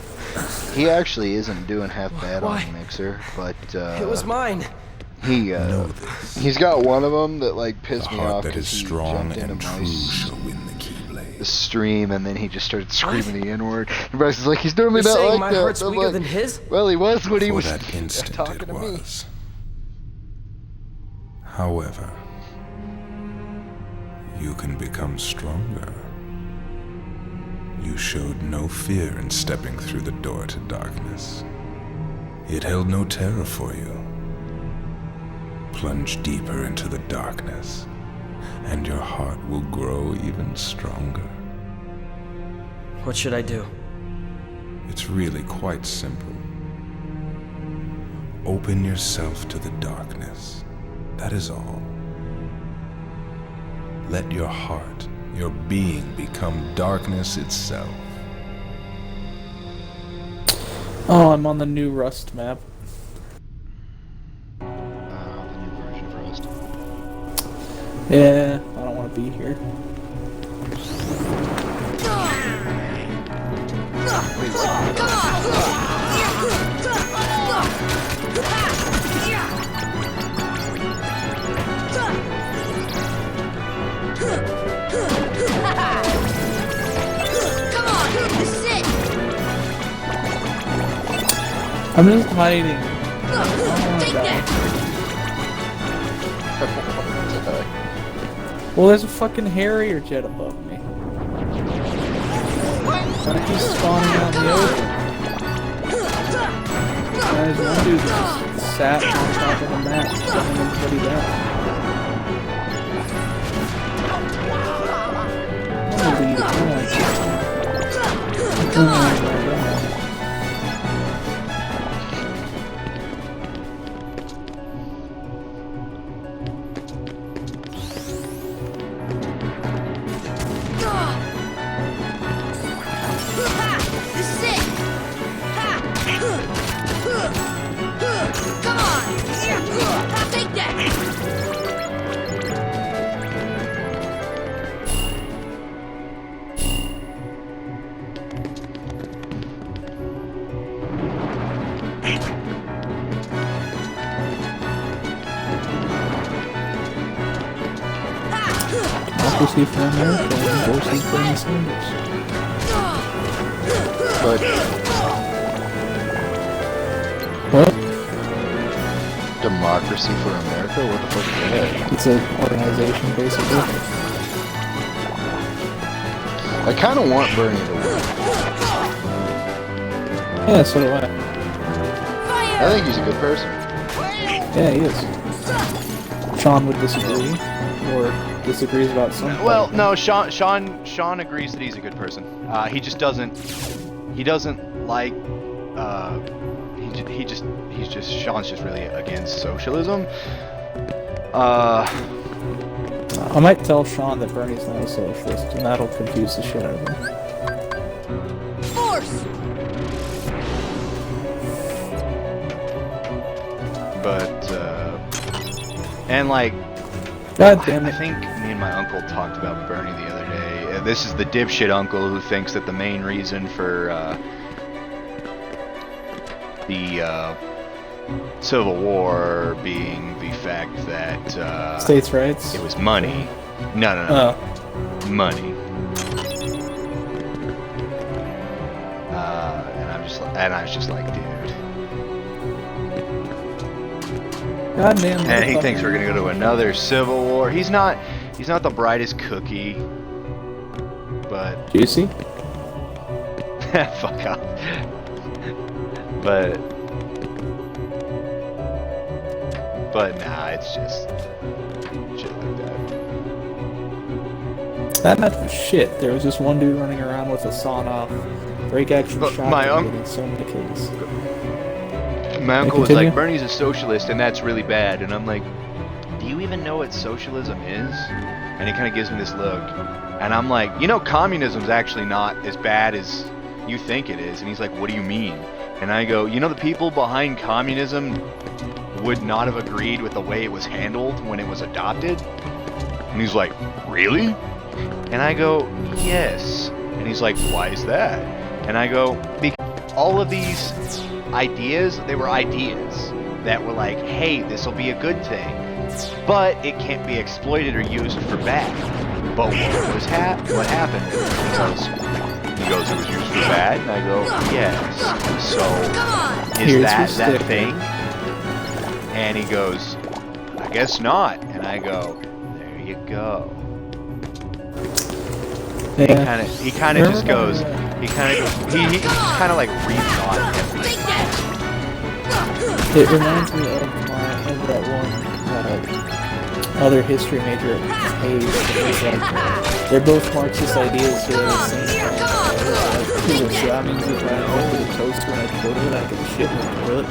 actually isn't doing half bad Why? on Mixer, but It was mine. he's got one of them that like The pissed me heart off that is because he strong jumped into and my true shall win the Keyblade. stream and then he just started screaming the N-word. And Bryce is like, he's normally You're not saying like my that. heart's I'm weaker like, than his? well, he was when he For was that instant talking it to me. was. However, you can become stronger. You showed no fear in stepping through the door to darkness. It held no terror for you. Plunge deeper into the darkness, and your heart will grow even stronger. What should I do? It's really quite simple. Open yourself to the darkness. That is all. Let your heart, your being, become darkness itself. Oh, I'm on the new Rust map. The new version of Rust. Yeah, I don't want to be here. Come on! This is it! I'm just hiding. Take that! Well, there's a fucking Harrier jet above me. Gotta keep spawning out in the open. There's one dude that sat on top of the map, shutting everybody down. I'm gonna leave. I don't like this. This is it! Come on! Take that! Democracy for America versus Bernie Sanders. But What? Democracy for America? What the fuck is that? It's an organization, basically. I kind of want Bernie to win. Yeah, so do I. I think he's a good person. Yeah, he is. Sean would disagree, or disagrees about something. Well, no, Sean agrees that he's a good person. He just doesn't. He doesn't like. Sean's just really against socialism. I might tell Sean that Bernie's not a socialist, and that'll confuse the shit out of him. Force! But and like, God damn I it. think me and my uncle talked about Bernie the other day. This is the dipshit uncle who thinks that the main reason for the Civil War being the fact that States' rights? it was money. No. Oh. Money. And I was just like, dude. God damn it. And he thinks we're gonna go to another Civil War. He's not the brightest cookie. But Juicy? fuck off. But nah, it's just shit like that. That match was shit. There was just one dude running around with a sawn-off break action But shotgun my getting so many kills. My uncle was continue? like, Bernie's a socialist and that's really bad. And I'm like, do you even know what socialism is? And he kind of gives me this look. And I'm like, communism's actually not as bad as you think it is. And he's like, what do you mean? And I go, the people behind communism would not have agreed with the way it was handled when it was adopted? And he's like, really? And I go, yes. And he's like, why is that? And I go, because all of these ideas, they were ideas that were like, hey, this will be a good thing, but it can't be exploited or used for bad. But what happened? He goes, it was used for bad? And I go, yes. So, is Here's that your that stick. thing? And he goes, I guess not. And I go, there you go. Yeah. He kind of just goes, he kind of like rethought everything. It reminds me of that one other history major at Hayes. It was like, they're both Marxist ideas here at the same time. So that means if I open a toaster in a toilet, I can shit in the toilet,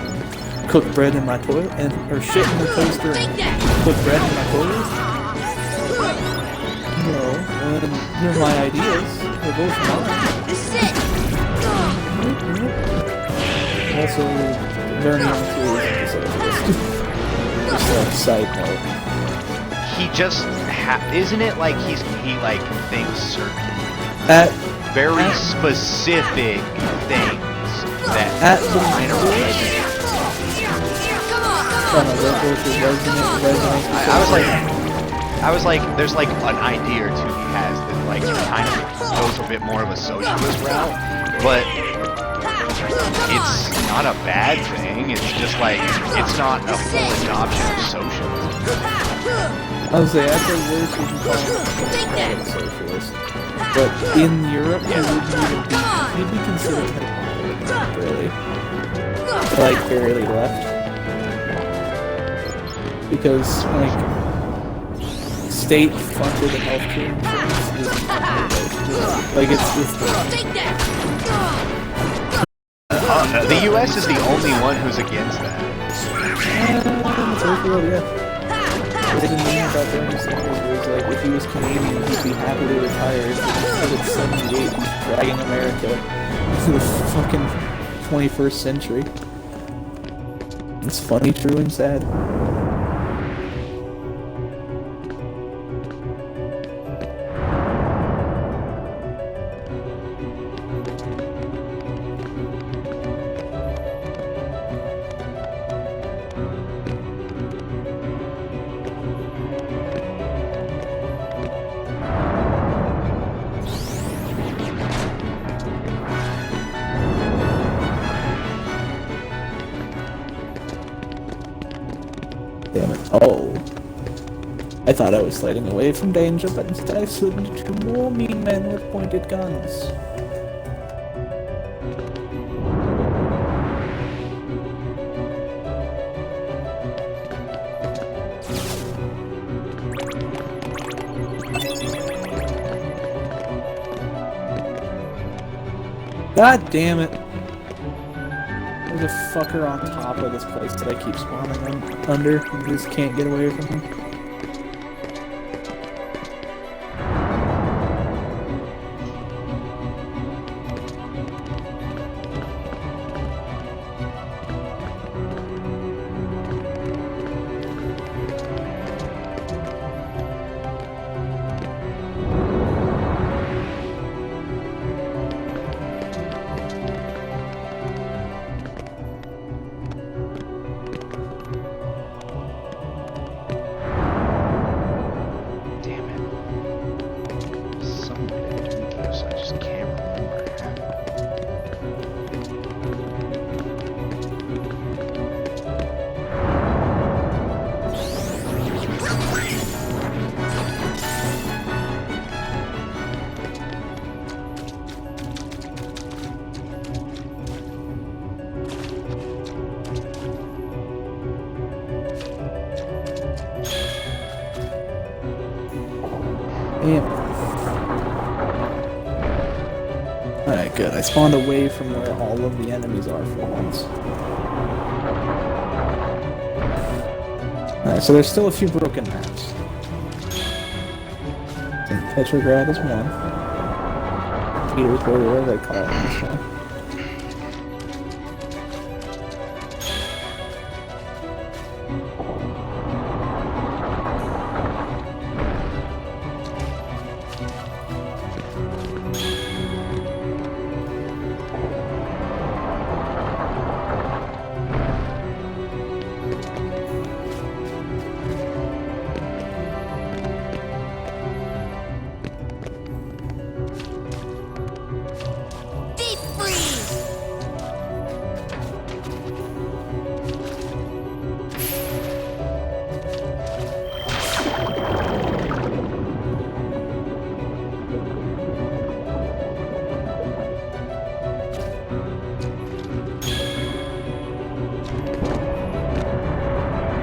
cook bread in my toilet, or shit in the toaster and cook bread in my toilet. And they're my ideas. They're both mine. Also, learning to just like side note. He just isn't it like he like thinks certain very specific things that At the kind of I was like, there's like an idea or two he has that like kind of goes a bit more of a socialist route, but it's not a bad thing. It's just like it's not a full adoption of socialism. I was saying, after worse, we can call him a socialist. But in Europe, he'd be considered really, like fairly left, because like state-funded healthcare insurance is like it's the U.S. is the only one who's against that. What I didn't mean about Bernie Sanders was like if he was Canadian, he'd be happily retired. But at 78, he's dragging America into the fucking 21st century. It's funny, true, and sad. Damn it. Oh. I thought I was sliding away from danger, but instead I slid into 2 more mean men with pointed guns. God damn it. There's a fucker on top of this place that I keep spawning under. You just can't get away from him. Alright, good. I spawned away from where all of the enemies are for once. Alright, so there's still a few broken maps. I think Petrograd is one. Petersburg, whatever they call it in this one.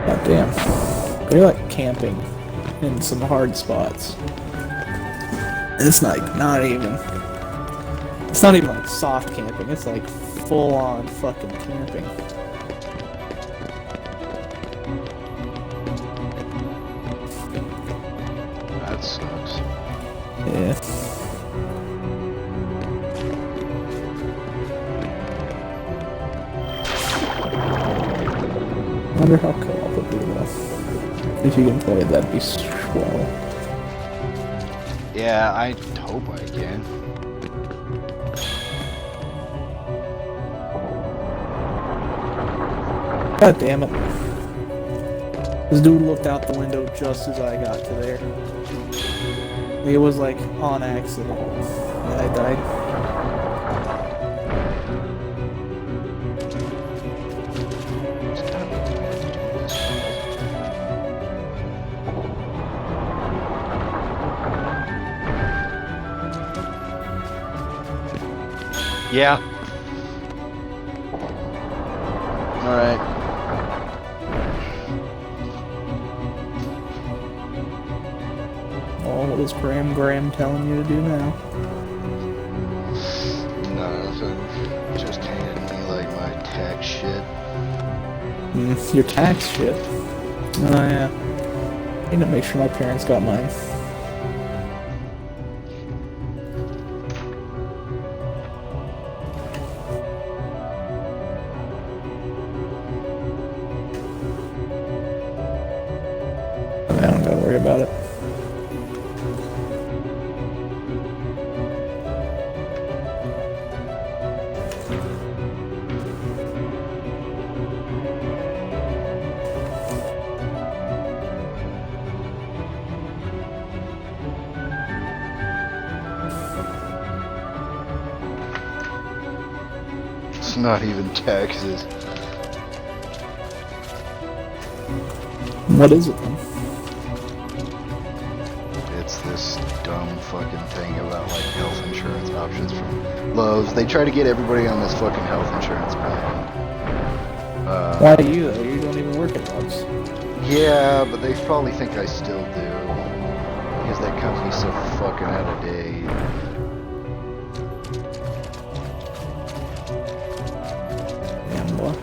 God damn. They're like camping in some hard spots. And it's like not even like soft camping, it's like full on fucking camping. That sucks. Yeah. I wonder how co-op would be enough. If you can play it, that'd be swell. Yeah, I hope I can. God damn it. This dude looked out the window just as I got to there. It was like on accident. And I died. Yeah. Alright. Oh, what is Graham telling you to do now? Nothing. Just handed me like my tax shit. Your tax shit? Oh yeah. I need to make sure my parents got mine. I don't gotta worry about it. It's not even taxes. What is it then? this dumb fucking thing about like health insurance options from Lowe's. They try to get everybody on this fucking health insurance plan. Why do you though? You don't even work at Love's. Yeah, but they probably think I still do. Because that company's so fucking out of date. Damn boy.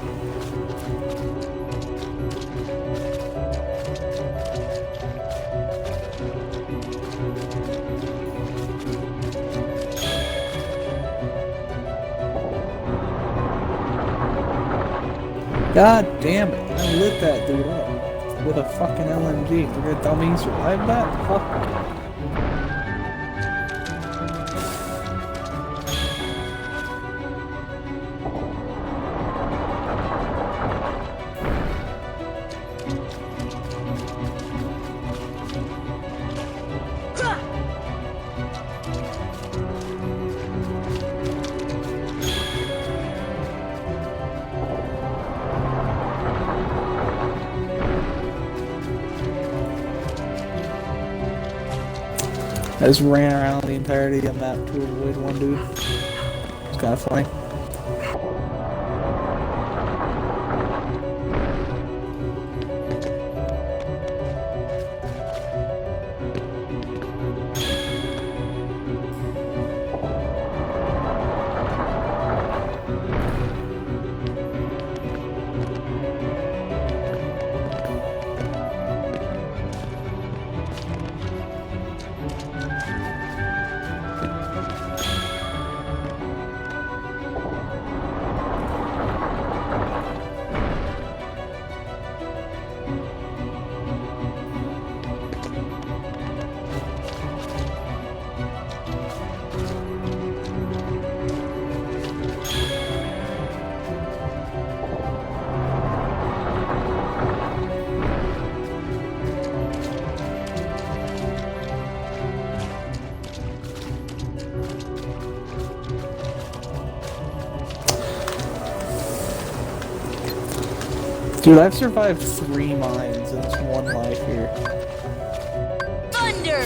God damn it, I lit that dude up with a fucking LMG. We're gonna tell me he survived that? Fuck. I just ran around the entirety of the map to avoid one dude. It's kind of funny. Dude, I've survived 3 mines and it's 1 life here. Thunder!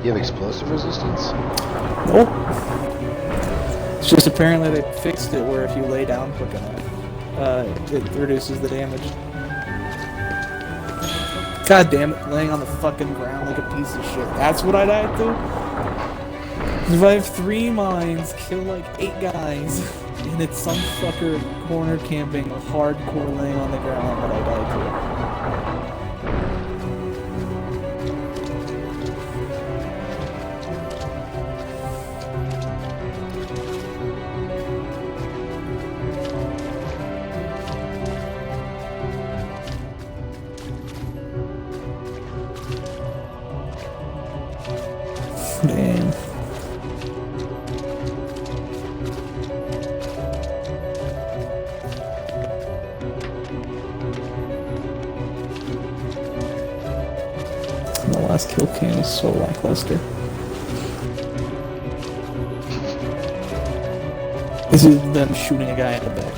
You have explosive resistance? Nope. It's just apparently they fixed it where if you lay down quick enough, it reduces the damage. God damn it, laying on the fucking ground like a piece of shit. That's what I died to? Survive 3 mines, kill like 8 guys, and it's some fucker corner camping, hardcore laying on the ground that I died to. Damn. The last kill cam is so lackluster. This is them shooting a guy in the back.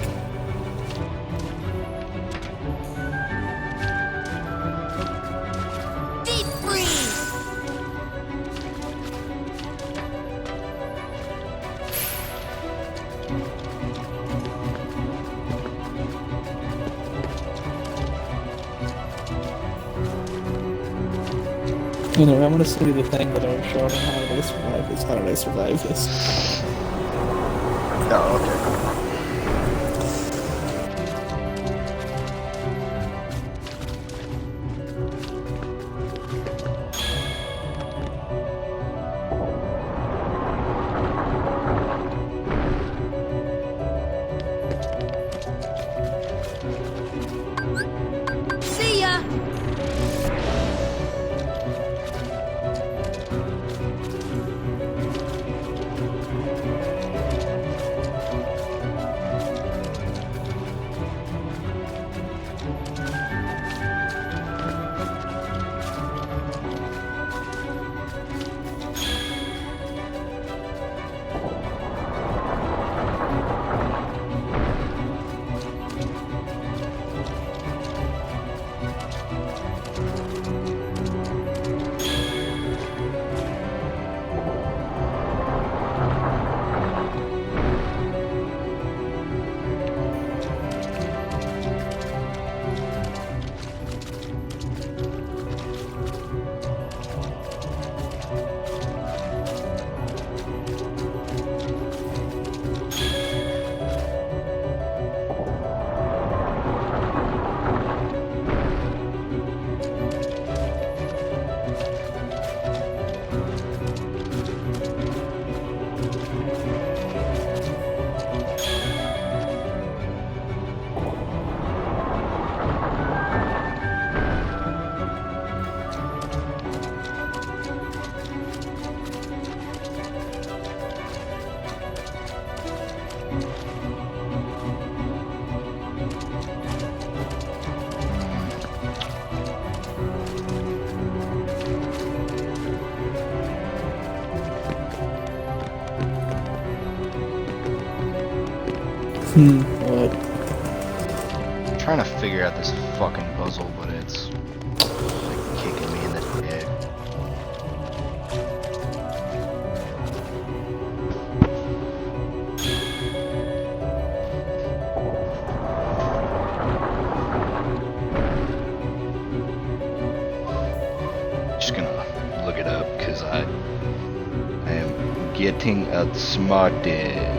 Deep freeze! You know, I'm gonna show you the thing that I showed on how did I survive this. How did I survive this? Oh, okay. See ya! What? I'm trying to figure out this fucking puzzle, but it's like kicking me in the dick. Just gonna look it up because I am getting outsmarted.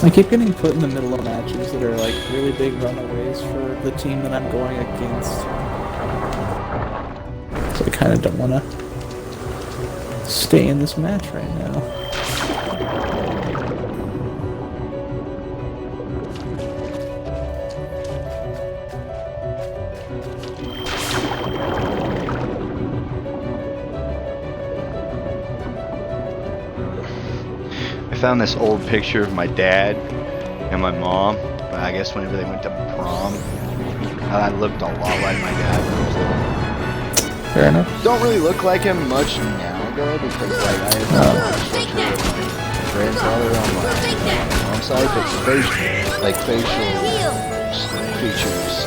I keep getting put in the middle of matches that are like really big runaways for the team that I'm going against. So I kind of don't want to stay in this match right now. I found this old picture of my dad and my mom, but I guess whenever they went to prom, I looked a lot like my dad when I was little. Fair enough. Don't really look like him much now, though, because like I have a picture of my grandfather on my mom's side, but facial features.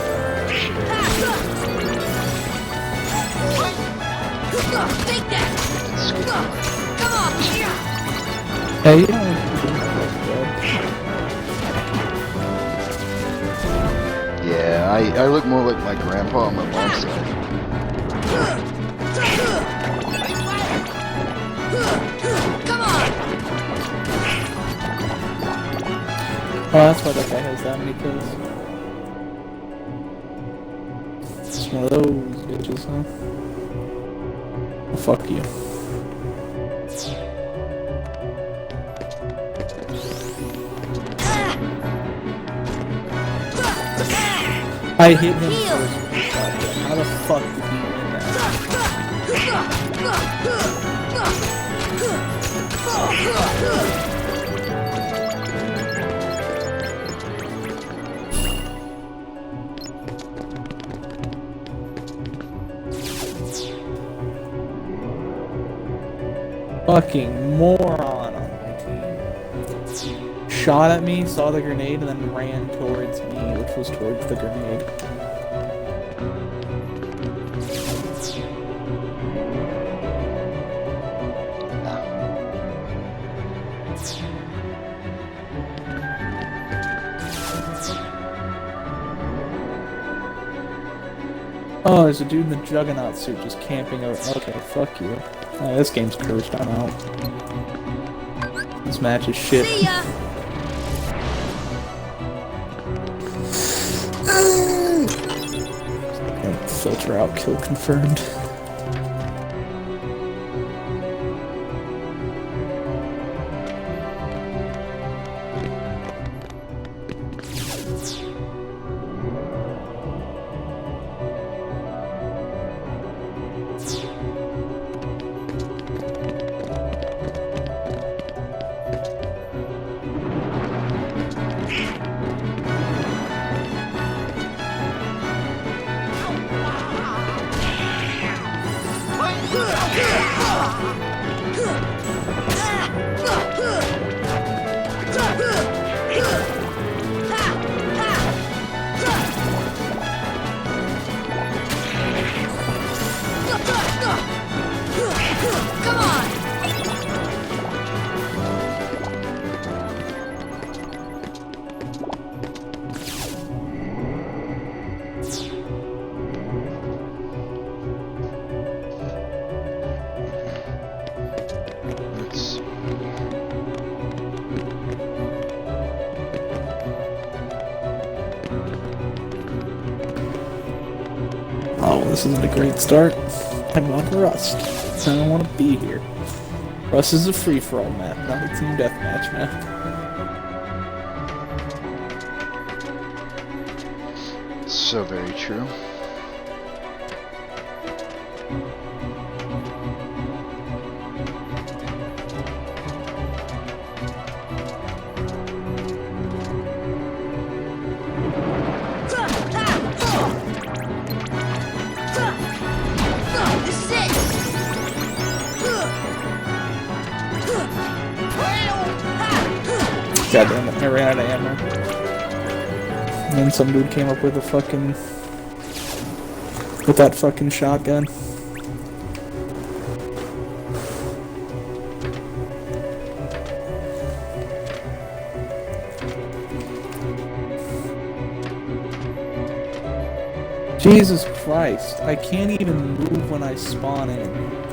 Take that! Come on! Hey, you know, Yeah, I look more like my grandpa on my mom's side. Come on! oh, that's why that guy has that many kills. It's one of those bitches, huh? Well, fuck you. I hit him first. How the fuck did he win that? Fucking moron on my team. Shot at me, saw the grenade, and then ran towards me, which was towards the grenade. Oh, there's a dude in the Juggernaut suit just camping over. Okay, fuck you. Oh, this game's cursed. I'm out. This match is shit. See ya! Can't filter out kill confirmed. This isn't a great start. I'm on Rust. I don't want to be here. Rust is a free-for-all map, not a team deathmatch map. So very true. This is it! God damn it, I ran out of ammo. And then some dude came up with a fucking... with that fucking shotgun. Jesus Christ, I can't even move when I spawn in.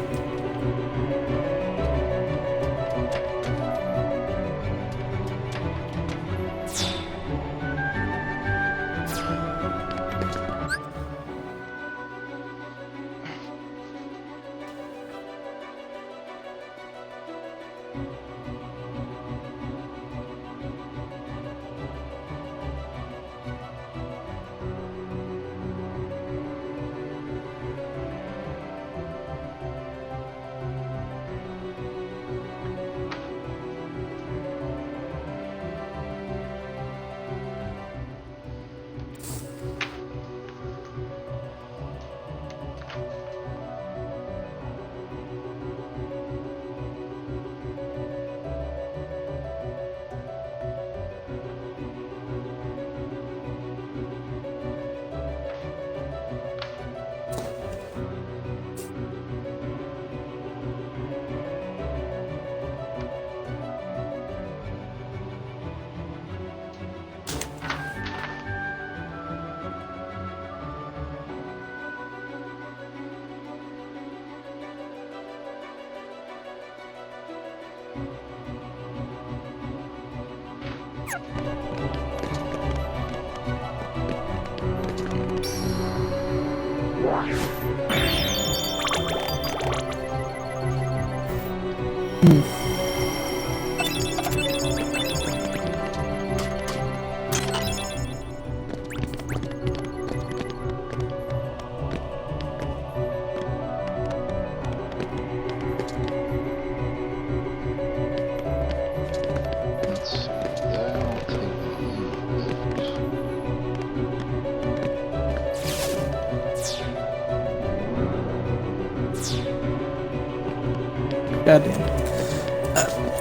God damn.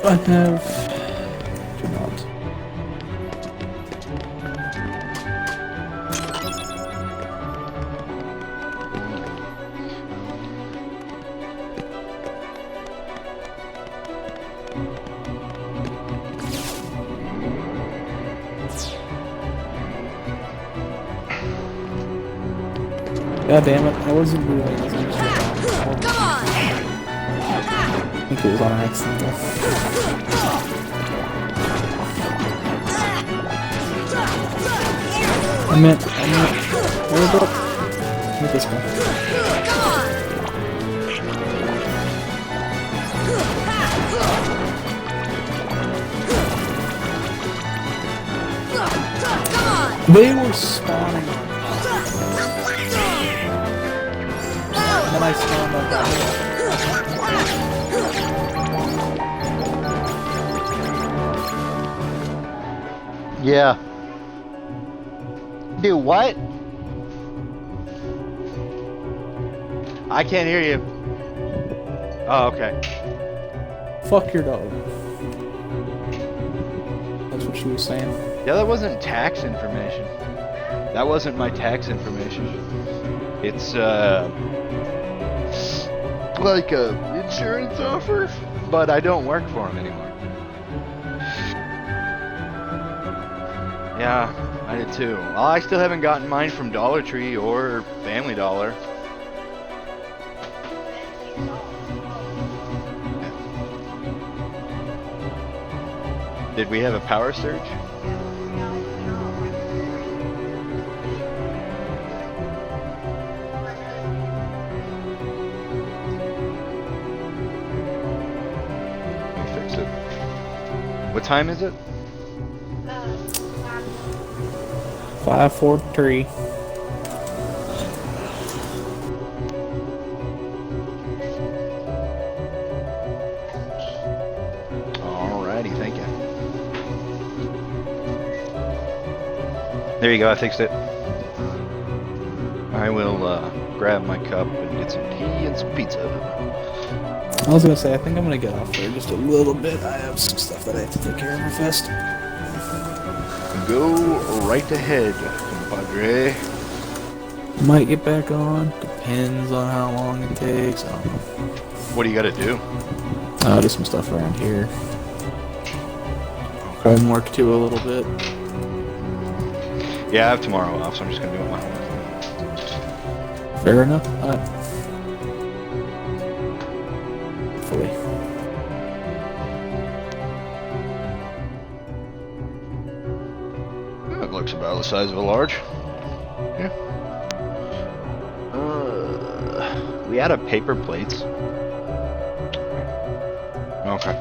I have... do not. God damn it, I wasn't moving as much. Come on! I think it was on accident though. I meant, where the... Where'd this go? Come on! Come on! They were spawning. And then I spawned on that. Yeah. Do what? I can't hear you. Oh, okay. Fuck your dog. That's what she was saying. Yeah, that wasn't tax information. That wasn't my tax information. It's, like a insurance offer, but I don't work for him anymore. Yeah, I did too. Well, I still haven't gotten mine from Dollar Tree or Family Dollar. Did we have a power surge? What time is it? 5:43. Alrighty, thank you. There you go, I fixed it. I will grab my cup and get some tea and some pizza. I was gonna say, I think I'm gonna get off there just a little bit. I have some stuff that I have to take care of real fast. Go right ahead, compadre. Might get back on. Depends on how long it takes. I don't know. What do you gotta do? Just some stuff around here. Homework too a little bit. Yeah, I have tomorrow off, so I'm just gonna do it my homework. Fair enough. Hopefully. It looks about the size of a large. Yeah. We out of paper plates. Okay.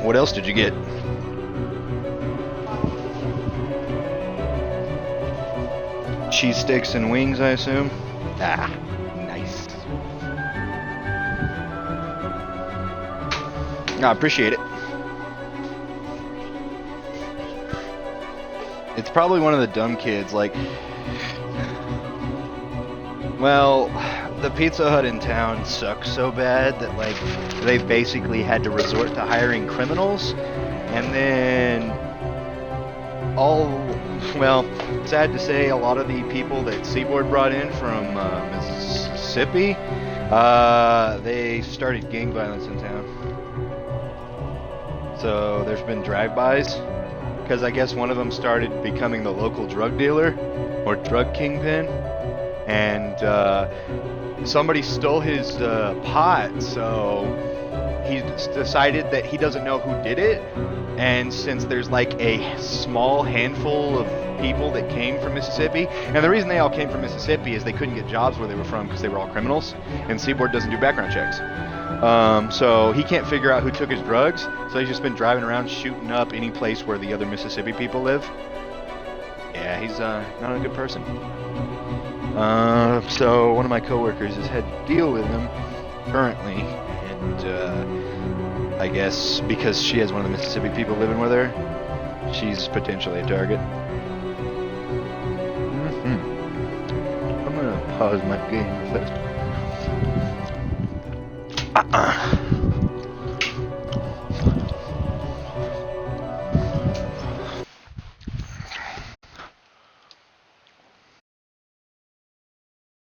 What else did you get? Cheese sticks and wings, I assume? Ah, nice. I appreciate it. It's probably one of the dumb kids, like... Well, the Pizza Hut in town sucks so bad that, like, they've basically had to resort to hiring criminals, and then well, sad to say, a lot of the people that Seaboard brought in from Mississippi, they started gang violence in town. So there's been drive-bys, because I guess one of them started becoming the local drug dealer, or drug kingpin, and somebody stole his pot, so he decided that he doesn't know who did it, and since there's like a small handful of people that came from Mississippi, and the reason they all came from Mississippi is they couldn't get jobs where they were from because they were all criminals, and Seaboard doesn't do background checks. So he can't figure out who took his drugs, so he's just been driving around shooting up any place where the other Mississippi people live. Yeah, he's not a good person. So one of my coworkers has had to deal with him currently, and I guess because she has one of the Mississippi people living with her, she's potentially a target. I'm gonna pause my game first.